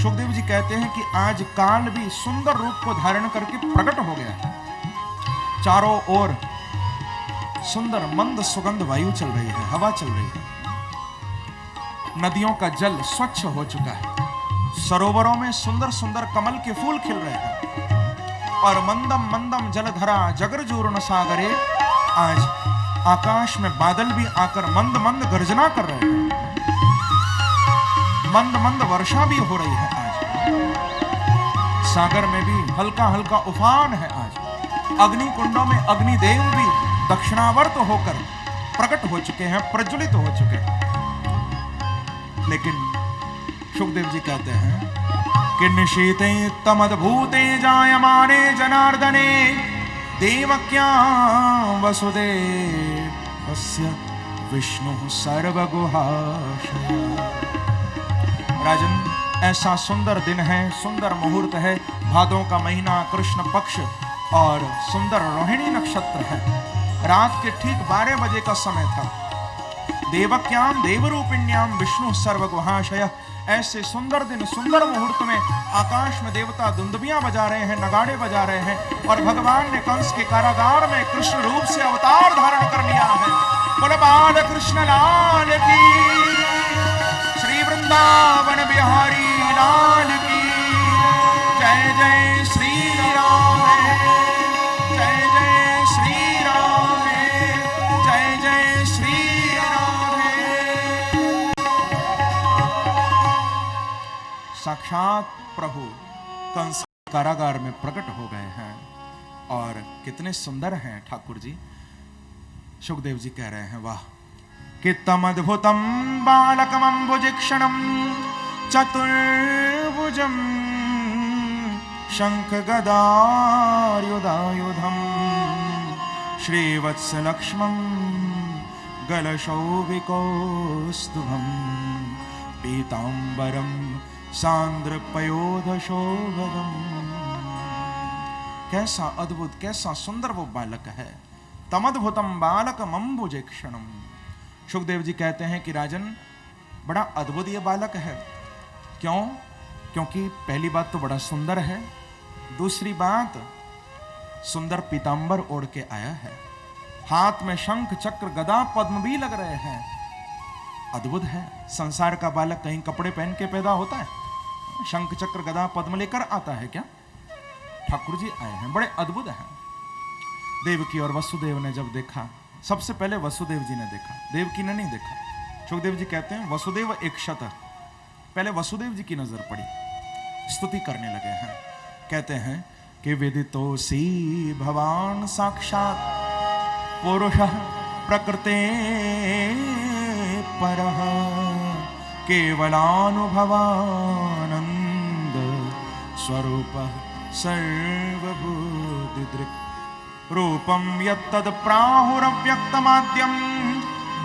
सुखदेव जी कहते हैं कि आज काल भी सुंदर रूप को धारण करके प्रकट हो गया है। चारों ओर सुंदर मंद सुगंध वायु चल रही है, हवा चल रही है। नदियों का जल स्वच्छ हो चुका है। सरोवरों में सुंदर सुंदर कमल के फूल खिल रहे हैं। और मंदम मंदम जलधरा जगरजूर्ण सागरे, आज आकाश में बादल भी आकर मंद मंद गर्जना कर रहे हैं, मंद मंद वर्षा भी हो रही है। आज सागर में भी हल्का हल्का उफान है। आज अग्नि कुंडों में अग्निदेव भी दक्षिणावर्त होकर प्रकट हो चुके हैं, प्रज्वलित हो चुके हैं। लेकिन सुखदेव जी कहते हैं कि निशीते तमद्भूते जायमाने जनार्दने देवक्यां वसुदेवस्य विष्णु सर्वगुहाशय। राजन, ऐसा सुंदर दिन है, सुंदर मुहूर्त है, भादों का महीना, कृष्ण पक्ष और सुंदर रोहिणी नक्षत्र है। रात के ठीक 12 बजे का समय था। देवक्याम देवरूपिण्याम विष्णु सर्वगुहाशय। ऐसे सुंदर दिन, सुंदर मुहूर्त में आकाश में देवता दुंदुभियां बजा रहे हैं, नगाड़े बजा रहे हैं, और भगवान ने कंस के कारागार में कृष्ण रूप से अवतार धारण कर लिया है। बोलो बाल कृष्ण लाल की, श्री वृंदावन बिहारी लाल की, जय जय श्री राम, जय जय श्री राम, जय जय श्री राम। साक्षात प्रभु कंस कारागार में प्रकट हो गए हैं, और कितने सुंदर हैं ठाकुर जी। सुखदेव जी कह रहे हैं, वाह कित्तम अद्भुतम बालकम अम्बुजिक्षणम चतुर्भुजम शंख गदायुधायुधम श्रीवत्सलक्ष्मं गलशोभिकौस्तुभं पीतांबरम सांद्रपयोधशोभदम। कैसा अद्भुत, कैसा सुंदर वो बालक है। तमद्भुतम बालकम अम्बुजिक्षणम। सुखदेव जी कहते हैं कि राजन, बड़ा अद्भुत ये बालक है। क्यों? क्योंकि पहली बात तो बड़ा सुंदर है, दूसरी बात सुंदर पीतांबर ओढ़ के आया है, हाथ में शंख चक्र गदा पद्म भी लग रहे हैं। अद्भुत है। संसार का बालक कहीं कपड़े पहन के पैदा होता है? शंख चक्र गदा पद्म लेकर आता है क्या? ठाकुर जी आए हैं, बड़े अद्भुत हैं। देवकी और वसुदेव ने जब देखा, सबसे पहले वसुदेव जी ने देखा, देवकी ने नहीं देखा। सुखदेव जी कहते हैं वसुदेव एक शत, पहले वसुदेव जी की नजर पड़ी, स्तुति करने लगे हैं। कहते हैं कि विदितोऽसि भवान साक्षात पुरुषः प्रकृते परः केवलानुभवानंद स्वरूपः सर्वभूतिदृक् रूपं यत्तद् प्राहुरव्यक्तमाद्यं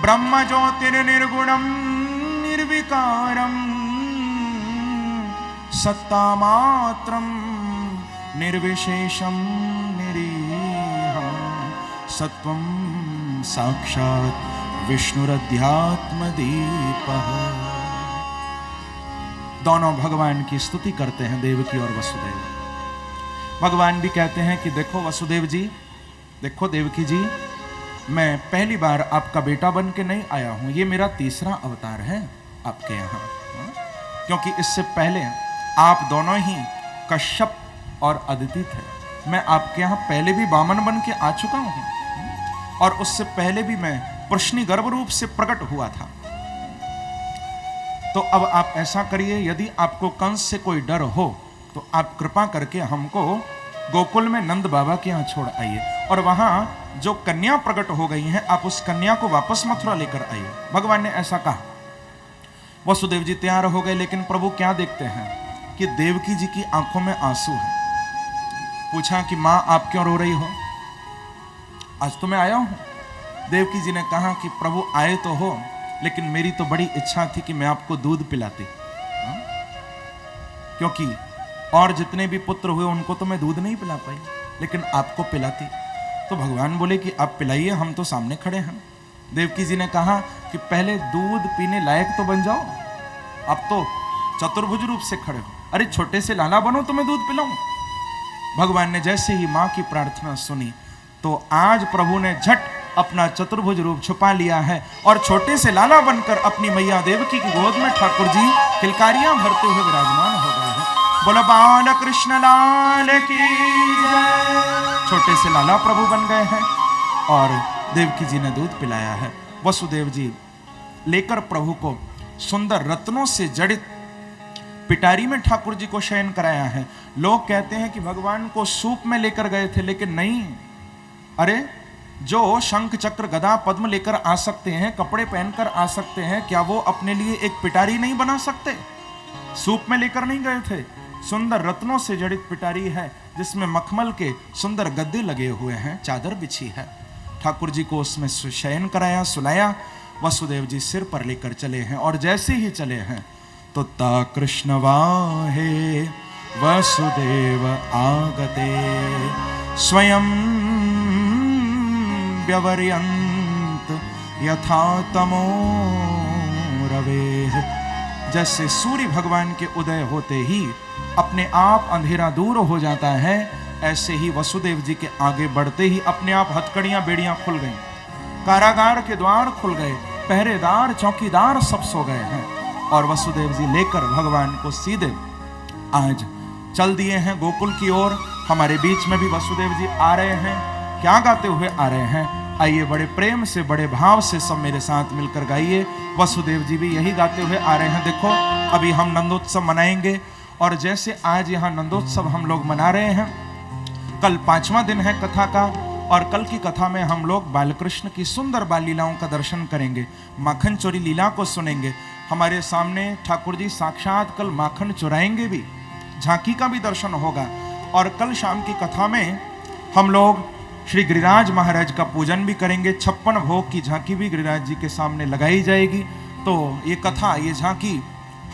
ब्रह्म ज्योतिर्निर्गुणं निर्विकारं सत्तामात्रं निर्विशेषं निरीहं सत्वं साक्षात् विष्णुरध्यात्मदीपः। दोनों भगवान की स्तुति करते हैं, देवकी और वसुदेव। भगवान भी कहते हैं कि देखो वसुदेव जी, देखो देवकी जी, मैं पहली बार आपका बेटा बन के नहीं आया हूं, ये मेरा तीसरा अवतार है आपके यहाँ। क्योंकि इससे पहले आप दोनों ही कश्यप और अदिति थे। मैं आपके यहाँ पहले भी वामन बन के आ चुका हूं, और उससे पहले भी मैं प्रश्नि गर्भ रूप से प्रकट हुआ था। तो अब आप ऐसा करिए, यदि आपको कंस से कोई डर हो तो आप कृपा करके हमको गोकुल में नंद बाबा के यहाँ छोड़ आइए, और वहां जो कन्या प्रकट हो गई हैं, आप उस कन्या को वापस मथुरा लेकर आइए। भगवान ने ऐसा कहा। वसुदेव जी तैयार हो गए, लेकिन प्रभु क्या देखते हैं कि देवकी जी की आंखों में आंसू है। पूछा कि मां आप क्यों रो रही हो? आज तो मैं आया हूं। देवकी जी ने कहा कि प्रभु आए तो हो, लेकिन मेरी तो बड़ी इच्छा थी कि मैं आपको दूध पिलाती, क्योंकि और जितने भी पुत्र हुए उनको तो मैं दूध नहीं पिला पाई, लेकिन आपको पिलाती। तो भगवान बोले कि आप पिलाइए, हम तो सामने खड़े हैं। देवकी जी ने कहा कि पहले दूध पीने लायक तो बन जाओ, अब तो चतुर्भुज रूप से खड़े हो। अरे छोटे से लाला बनो तो मैं दूध पिलाऊं। भगवान ने जैसे ही मां की प्रार्थना सुनी, तो आज प्रभु ने झट अपना चतुर्भुज रूप छुपा लिया है, और छोटे से लाला बनकर अपनी मैया देवकी की गोद में ठाकुर जी किलकारियां भरते हुए विराजमान हो गए हैं। बोलो बाल कृष्ण लाल की जय। छोटे से लाला प्रभु बन गए हैं और देवकी जी ने दूध पिलाया है। वसुदेव जी लेकर प्रभु को सुंदर रत्नों से जड़ित पिटारी में ठाकुर जी को शयन कराया है। लोग कहते हैं कि भगवान को सूप में लेकर गए थे, लेकिन नहीं। अरे जो शंख चक्र गदा पद्म लेकर आ सकते हैं, कपड़े पहनकर आ सकते हैं, क्या वो अपने लिए एक पिटारी नहीं बना सकते? सूप में लेकर नहीं गए थे। सुंदर रत्नों से जड़ित पिटारी है जिसमें मखमल के सुंदर गद्दे लगे हुए हैं, चादर बिछी है। ठाकुर जी को उसमें शयन कराया, सुलाया। वसुदेव जी सिर पर लेकर चले हैं और जैसे ही चले हैं तो ता कृष्ण वाहे वसुदेव आगते स्वयं व्यवर्यंत यथा तमो रवेः। जैसे सूर्य भगवान के उदय होते ही अपने आप अंधेरा दूर हो जाता है, ऐसे ही वसुदेव जी के आगे बढ़ते ही अपने आप हथकड़ियां बेड़ियां खुल गईं, कारागार के द्वार खुल गए, पहरेदार चौकीदार सब सो गए हैं और वसुदेव जी लेकर भगवान को सीधे आज चल दिए हैं गोकुल की ओर। हमारे बीच में भी वसुदेव जी आ रहे हैं। क्या गाते हुए आ रहे हैं? आइए बड़े प्रेम से, बड़े भाव से सब मेरे साथ मिलकर गाइए। वसुदेव जी भी यही गाते हुए आ रहे हैं। देखो अभी हम नंदोत्सव मनाएंगे और जैसे आज यहाँ नंदोत्सव हम लोग मना रहे हैं, कल 5वां दिन है कथा का और कल की कथा में हम लोग बालकृष्ण की सुंदर बाल लीलाओं का दर्शन करेंगे, माखन चोरी लीला को सुनेंगे। हमारे सामने ठाकुर जी साक्षात कल माखन चुराएंगे भी, झांकी का भी दर्शन होगा। और कल शाम की कथा में हम लोग श्री गिरिराज महाराज का पूजन भी करेंगे। 56 भोग की झांकी भी गिरिराज जी के सामने लगाई जाएगी। तो ये कथा, ये झांकी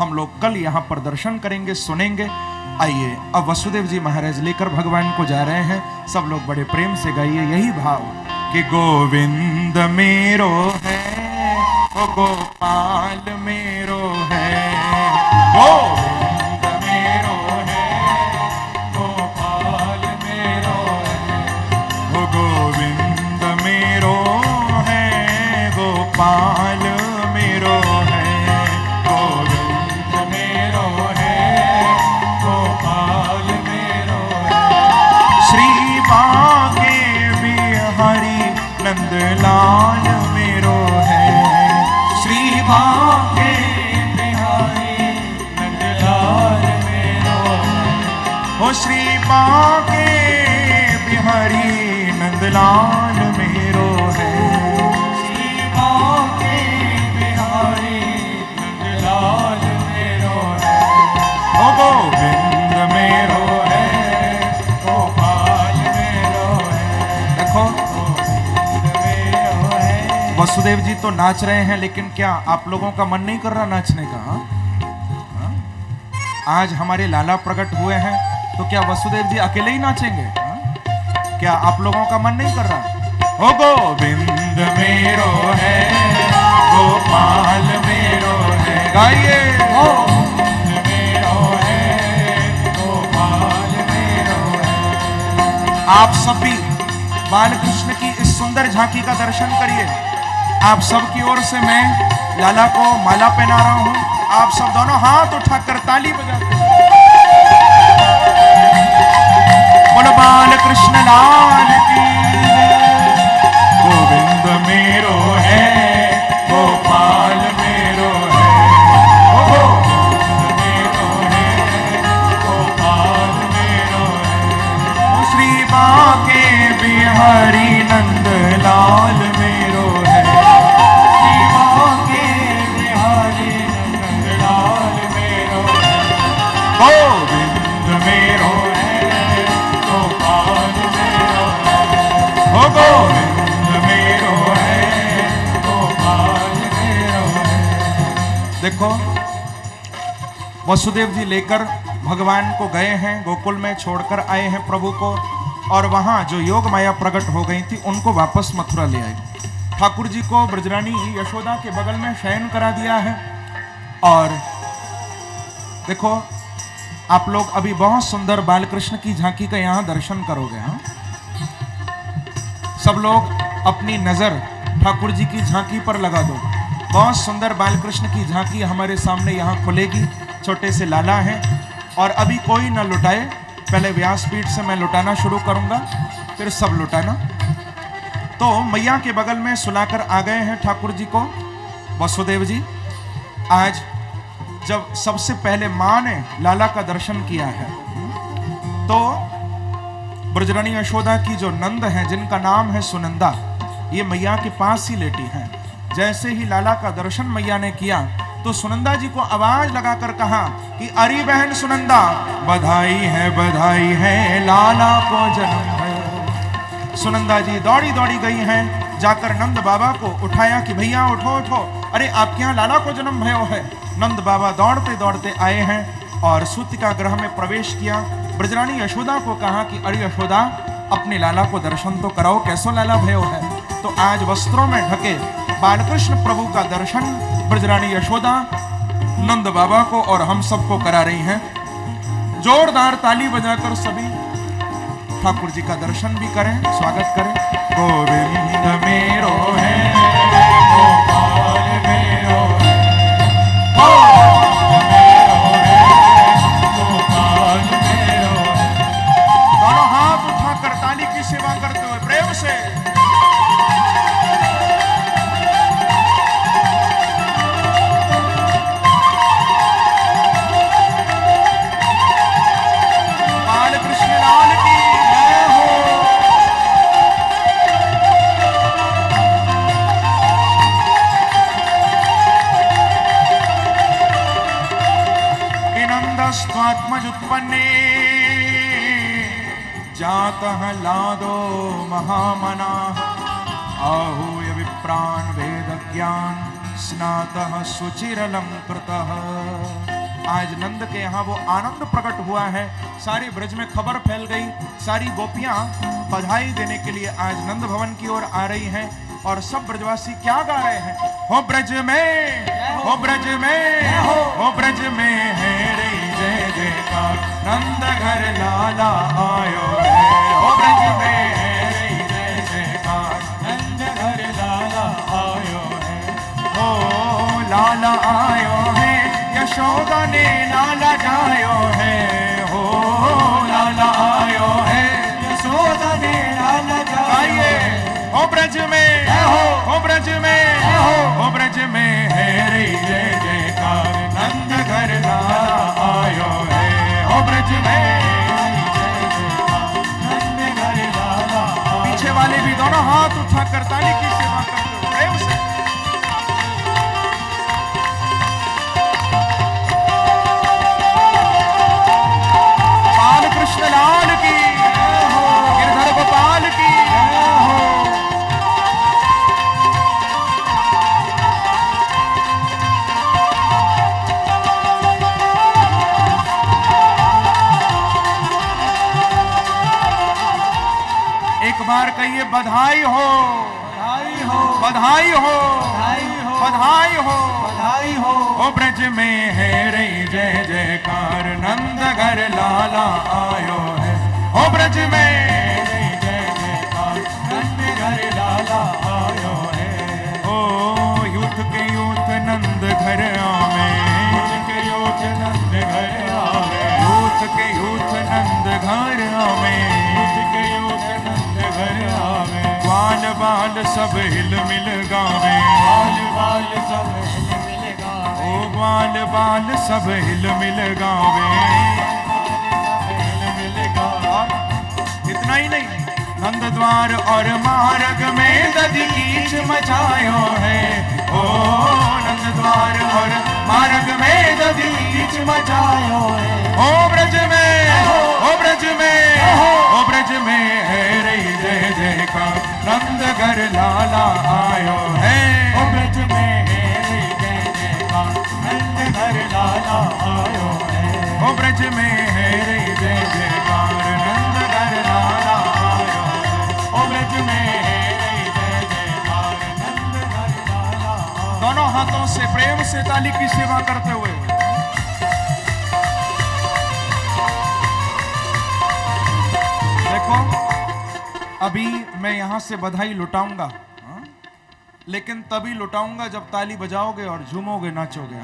हम लोग कल यहाँ पर दर्शन करेंगे, सुनेंगे। आइए अब वसुदेव जी महाराज लेकर भगवान को जा रहे हैं। सब लोग बड़े प्रेम से गाइए यही भाव कि गोविंद मेरो है, ओ गोपाल मेरो है, गोविंद मेरो है, गोपाल मेरो है, ओ गोविंद मेरो है, गोपाल मेरो है, गोविंद मेरो है, गोपाल मेरो है। श्री बाके बिहारी नंदलाल मेरो है, श्री बाके बिहारी नंदलाल मेरो है, ओ श्री बाके बिहारी नंदलाल मेरो है, श्री बाके बिहारी नंदलाल मेरो है, ओ गोविंद मेरो है, गोपाल मेरो है। देखो वसुदेव जी तो नाच रहे हैं, लेकिन क्या आप लोगों का मन नहीं कर रहा नाचने का? हाँ? आज हमारे लाला प्रकट हुए हैं तो क्या वसुदेव जी अकेले ही नाचेंगे? हाँ? क्या आप लोगों का मन नहीं कर रहा? ओ गोविंद मेरो है, गोपाल मेरो है, गाइए गोविंद मेरो है, गोपाल मेरो है। आप सब भी बालकृष्ण की इस सुंदर झांकी का दर्शन करिए। आप सब की ओर से मैं लाला को माला पहना रहा हूं। आप सब दोनों हाथ उठाकर ताली बजाते हैं। बोलो बाल कृष्ण लाल की गोविंद मेरो है, गोपाल मेरो है, ओ गोविंद मेरो है, गोपाल मेरो है, ओ श्री बाके बिहारी नंदलाल मेरो है, गोविंद मेरो है, गोपाल मेरो है, ओ गोविंद मेरो है, गोपाल मेरो है। देखो वसुदेव जी लेकर भगवान को गए हैं, गोकुल में छोड़कर आए हैं प्रभु को, और वहां जो योग माया प्रकट हो गई थी उनको वापस मथुरा ले आए। ठाकुर जी को ब्रजरानी यशोदा के बगल में शयन करा दिया है। और देखो आप लोग अभी बहुत सुंदर बालकृष्ण की झांकी का यहाँ दर्शन करोगे। हाँ, सब लोग अपनी नजर ठाकुर जी की झांकी पर लगा दो। बहुत सुंदर बालकृष्ण की झांकी हमारे सामने यहाँ खुलेगी। छोटे से लाला हैं और अभी कोई ना लुटाए, पहले व्यासपीठ से मैं लुटाना शुरू करूंगा, फिर सब लुटाना। तो मैया के बगल में सुलाकर आ गए हैं ठाकुर जी को वसुदेव जी। आज जब सबसे पहले मां ने लाला का दर्शन किया है, तो ब्रजरानी यशोदा की जो नंद हैं, जिनका नाम है सुनंदा, ये मैया के पास ही लेटी हैं। जैसे ही लाला का दर्शन मैया ने किया, तो सुनंदा जी को आवाज लगाकर कहा कि अरे बहन सुनंदा, बधाई है लाला को जन्म है। सुनंदा जी दौड़ी दौड़ी गई हैं, जाकर नंद बाबा को उठाया कि भैया उठो उठो, अरे आपके यहाँ लाला को जन्म भयो है। नंद बाबा दौड़ते दौड़ते आए हैं और सूतिका गृह में प्रवेश किया। ब्रजरानी यशोदा को कहा कि अरे यशोदा, अपने लाला को दर्शन तो कराओ, कैसो लाला भयो है। तो आज वस्त्रों में ढके बालकृष्ण प्रभु का दर्शन ब्रजरानी यशोदा नंद बाबा को और हम सबको करा रही हैं। जोरदार ताली बजाकर सभी ठाकुर जी का दर्शन भी करें, स्वागत करें। गोविंद मेरो है, गोपाल मेरो है, गोविंद मेरो है, गोपाल मेरो है। दोनों हाथ उठाकर ताली की सेवा करते हुए प्रेम से स्वात्मजुत्पन्ने जातः लादो महामना आहूय विप्रान् वेदज्ञान स्नातः सुचिरलंकृतः। आज नंद के यहाँ वो आनंद प्रकट हुआ है, सारे ब्रज में खबर फैल गई, सारी गोपियां बधाई देने के लिए आज नंद भवन की ओर आ रही हैं। और सब ब्रजवासी क्या गा रहे हैं? हो ब्रज में, हो ब्रज में, हो ब्रज में है रे जय जयकार, नंद घर लाला आयो है। हो ब्रज में है रे जय जयकार, नंद घर लाला आयो है। हो लाला आयो है, यशोदा ने लाला जायो है। हो लाला आयो है, यशोदा ने लाला जायो। हो ब्रज में, हो ब्रज में, हो ब्रज में है रे जय जयकार, नंद घर लाला आयो है। हो ब्रज में जय जयकार, नंद घर लाला। पीछे वाले भी दोनों हाथ उठाकर ताली की सेवा करते हुए प्रेम से बालकृष्ण लाल की, गिरधर गोपाल की। एक बार कहिए बधाई हो, बधाई हो, बधाई हो, बधाई हो, बधाई हो, बधाई हो। ओ ब्रज में है रे जय जयकार, नंद घर लाला आयो है। ओ ब्रज में रे जय जयकार, नंद घर लाला आयो है। ओ यूथ के यूथ नंद घर आवे, यूथ के यूथ नंद घर आवे, यूथ के यूथ नंद घर आवे, यूथ के यूथ नंद घर आवे। बाल बाल सब हिल मिल गावे, बाल बाल सब हिल मिल गावे। ओ बाल बाल सब हिल मिल गावे, हिल मिल गावे। इतना ही नहीं, नंद द्वार और मार्ग में दधि कीच मचायो है। ओ नंद द्वार और मार्ग में दधि कीच मचायो है। ओ ब्रज में, ओ ब्रज में, ओ ब्रज में है रे जय जयकार, नंद घर लाला आयो है। ओ ब्रज में है रे जय जयकार, नंद घर लाला आयो है। ओ ब्रज में है रे जय जयकार, नंद घर लाला आयो है। ओ ब्रज में है रे जय जयकार, नंद घर लाला आयो। दोनों हाथों से प्रेम से ताली की सेवा करते हुए देखो, अभी मैं यहां से बधाई लुटाऊंगा, लेकिन तभी लुटाऊंगा जब ताली बजाओगे और झूमोगे, नाचोगे।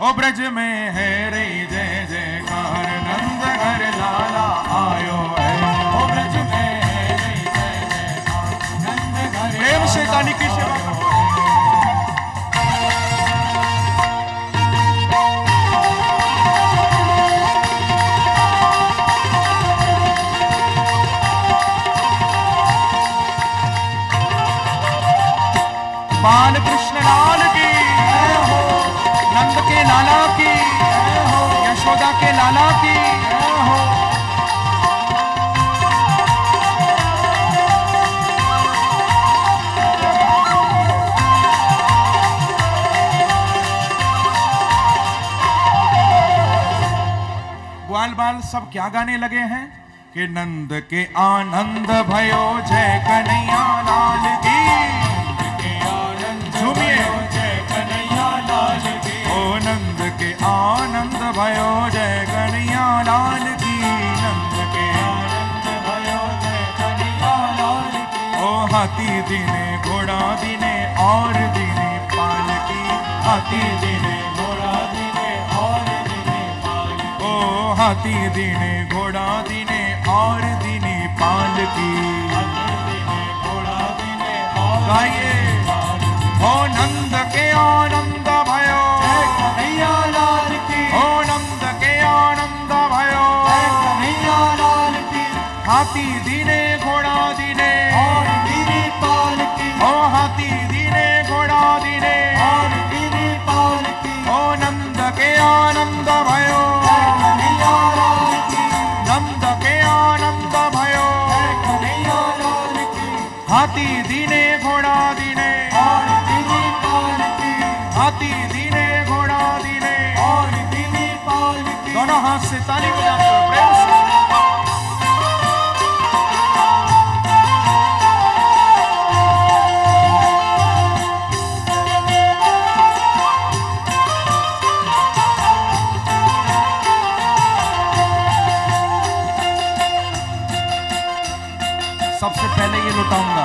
ओ ब्रज में है रे जय जयकार, नंद घर लाला आयो है। ओ ब्रज में है रे जय जयकार, नंद घर। प्रेम से ताली की सेवा करो। बाल कृष्ण लाल की हो, नंद के लाला की हो, यशोदा के लाला की हो। ग्वाल बाल सब क्या गाने लगे हैं कि नंद के आनंद भयो जय कन्हैया लाल की। आनंद भयो जय कन्हैया लाल की, नंद के आनंद भयो जय कन्हैया लाल की। ओ हाथी दिने घोड़ा दिने और दिने पाल की, हाथी दिने घोड़ा दिने और दिने पाल की। ओ हाथी दिने घोड़ा दिने और दिने पाल की, हाथी दिने घोड़ा दिने और गाइए। ओ नंद के आनंद भयो जय कन्हैया लाल की, ओ नंद के आनंद भयो जय कन्हैया लाल की। हाथी दीने घोड़ा दीने और दीने पाल की, ओ हाथी दीने घोड़ा दीने और दीने पाल की। ओ नंद के आनंद भयो जय कन्हैया लाल की, नंद के आनंद भयो जय कन्हैया लाल की। हाथी दीने घोड़ा दीने और दीने पाल की, हाथी दीने घोड़ा दीने और दीने पाल की। दोनों हाथ से ताली बजाते हुए प्रेम से। सबसे पहले ये लुटाऊंगा,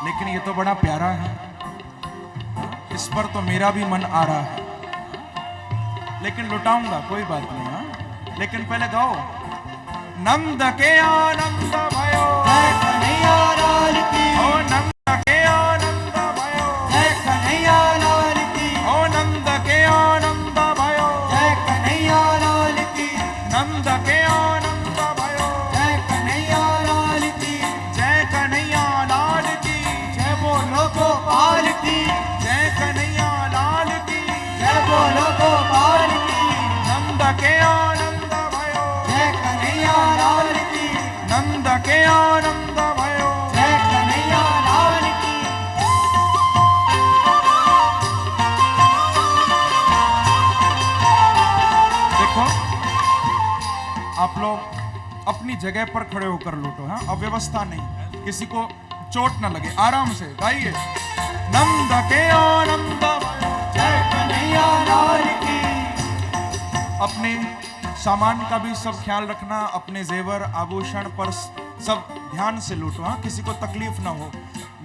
लेकिन ये तो बड़ा प्यारा है, इस पर तो मेरा भी मन आ रहा है, लेकिन लुटाऊंगा कोई बात नहीं। हाँ, लेकिन पहले गाओ। नंद के आनंद भयो जय कन्हैया लाल की, ओ नंद के आनंद भयो जय कन्हैया लाल की। ओ नंद के आनंद भयो जय कन्हैया लाल की, नंद के आनंद भयो जय कन्हैया लाल की। जय कन्हैया लाल की, जय बोलो गोपाल की, जय कन्हैया लाल की, जय बोलो गोपाल की। नंद के आनंद भयो जय कन्हैया लाल की, नंद के आनंद भयो जय कन्हैया लाल की। देखो, आप लोग अपनी जगह पर खड़े होकर लूटो। हाँ, अव्यवस्था नहीं, किसी को चोट ना लगे, आराम से गाइए। नंद के आनंद भयो जय कन्हैया लाल की। अपने सामान का भी सब ख्याल रखना, अपने जेवर आभूषण पर सब ध्यान से लूटो। हाँ, किसी को तकलीफ ना हो।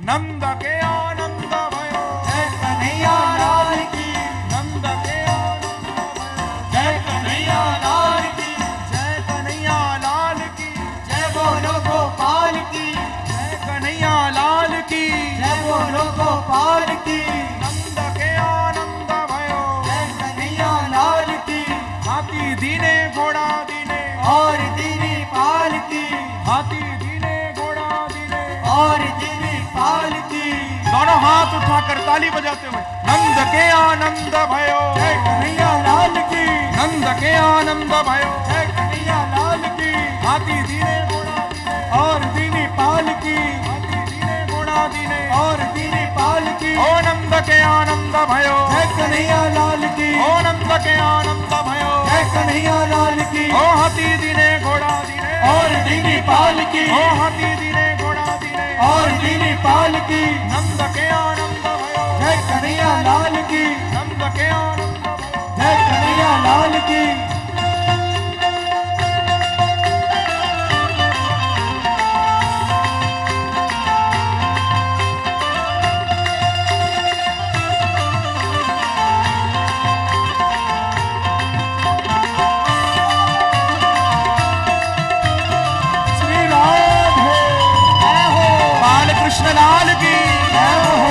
नंद के आनंद भयो जय कन्हैया लाल की, नंद के आनंद भयो जय कन्हैया लाल की। जय कन्हैया लाल की, जय बोलो गोपाल की, जय कन्हैया लाल की, जय बोलो गोपाल की। नंद के आनंद भयो जय कन्हैया लाल की। हाथी दीने घोड़ा दीने और दीने पाल की, हाथी दीने घोड़ा दीने और दीने पाल की। दोनों हाथ उठाकर ताली बजाते हुए नंद के आनंद भयो जय कन्हैया लाल की, नंद के आनंद भयो जय कन्हैया लाल की। हाथी दीने घोड़ा दीने और दीने पाल की, हाथी दीने घोड़ा दीने और दीने पाल की। ओ नंद के आनंद भयो जय कन्हैया लाल की, ओ नंद के आनंद भयो जय कन्हैया लाल की। ओ हाथी दीने घोड़ा दीने और दीने पाल की, ओ हाथी दीने घोड़ा दीने और दीने पाल की। नंद के आनंद भयो जय कन्हैया लाल की, नंद के आनंद भयो जय कन्हैया लाल की। लाल की जय हो।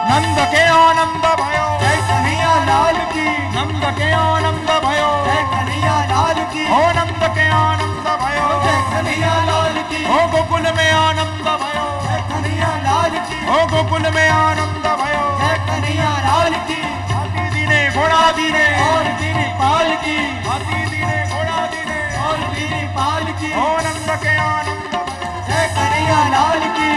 नंद के आनंद भयो जय कन्हैया लाल की। नंद के आनंद भयो जय कन्हैया लाल की। ओ नंद के आनंद भयो जय कन्हैया लाल की। ओ गोकुल में आनंद भयो जय कन्हैया लाल की। ओ गोकुल में आनंद भयो जय कन्हैया लाल की। हाथी दीने घोड़ा दीने और दीने पाल की। हाथी दीने घोड़ा दीने और दीने पाल की। ओ नंद के आनंद जय कन्हैया लाल की।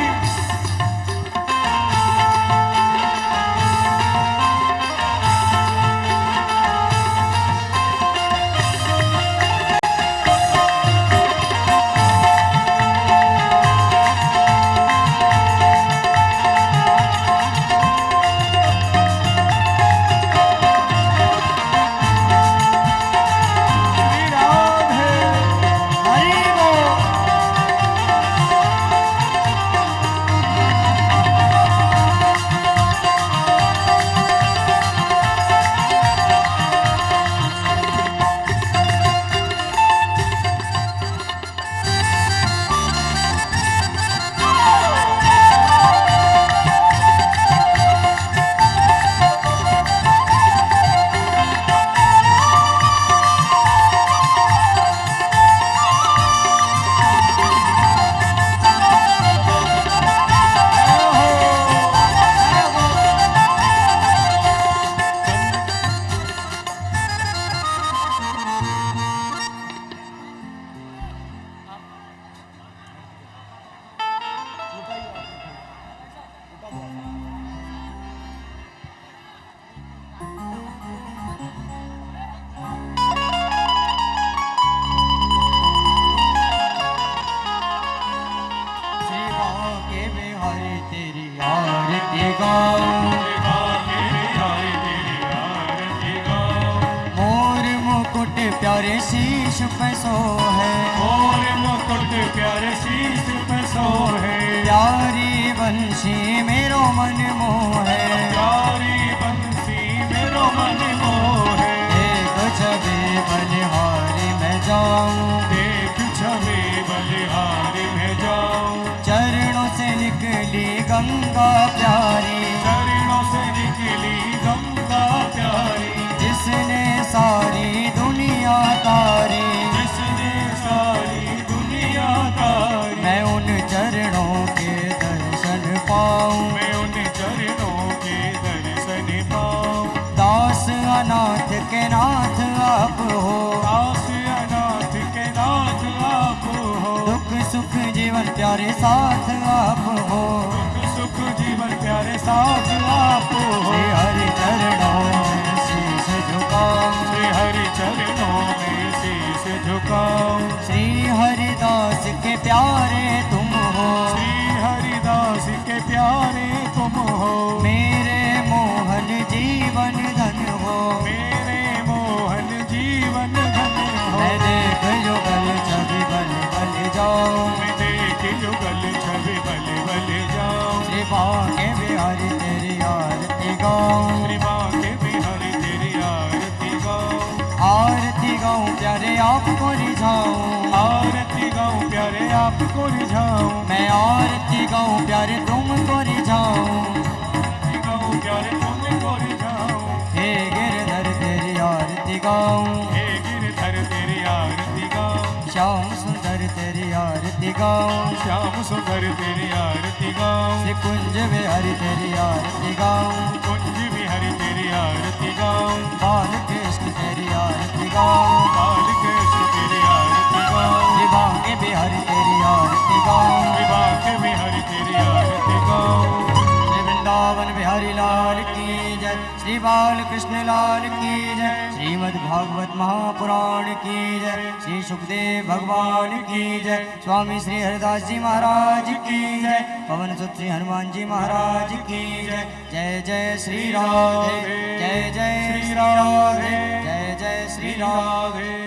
प्यारे शीश पे सो है। और मुकुट प्यारे शीश पे सो है। प्यारी बंशी मेरो मन मोह है। प्यारी बंसी मेरो मन मोह है। एक छवि बलिहारी में जाऊं। एक छवि बलिहारी में जाऊं। चरणों से निकली गंगा प्यारी। चरणों से निकली गंगा प्यारी। जिसने सारी दुनिया तारी। जिसने सारी दुनिया तारी। मैं उन चरणों के दर्शन पाऊं। मैं उन चरणों के दर्शन पाऊं। दास अनाथ के नाथ आप हो। दास अनाथ के नाथ आप हो। दुख सुख जीवन प्यारे साथ आप हो। दुख सुख जीवन प्यारे साथ आप हो। श्री हरि चरणों में शीश झुकाऊं। श्री हरि चरणों में शीश झुकाऊं। श्री हरिदास के प्यारे तुम हो। श्री हरिदास के प्यारे तुम हो। मेरे मोहन जीवन धन हो। मेरे मोहन जीवन धन हो। मैं देख युगल छवि बल बल जाऊं। मैं देख युगल छवि बल बल जाऊं। श्री बांके बिहारी तेरी आरती गाऊं। श्री बांके बिहारी तेरी आरती गाऊं। आरती गाऊं प्यारे आपको रिझाऊं। आरती गाऊं प्यारे आपको रिझाऊं। मैं आरती गाऊं प्यारे तुमको रिझाऊं। आरती गाऊं प्यारे तुमको रिझाऊं। हे गिरधर तेरी आरती गाऊं। हे गिरधर तेरी आरती गाऊं। श्याम सुंदर तेरी आरती गाऊं। श्याम सुंदर तेरी आरती गाऊं। श्री कुंज बिहारी तेरी आरती गाऊं। कुंज बिहारी तेरी आरती गाऊं। बाल कृष्ण तेरी आरती गाऊं। बाल कृष्ण तेरी आरती गाऊं। श्री बांके बिहारी तेरी आरती गाऊं। विवाह के बिहारी तेरी आरती गाऊं। श्री वृंदावन बिहारी बिहारी लाल की जय, श्री बालकृष्ण लाल की जय, श्रीमद् भागवत महापुराण की जय, श्री सुखदेव भगवान की जय, स्वामी श्री हरिदास जी महाराज की जय, पवन सुत श्री हनुमान जी महाराज की जय। जय जय श्री राधे, जय जय श्री राधे, जय जय श्री राधे।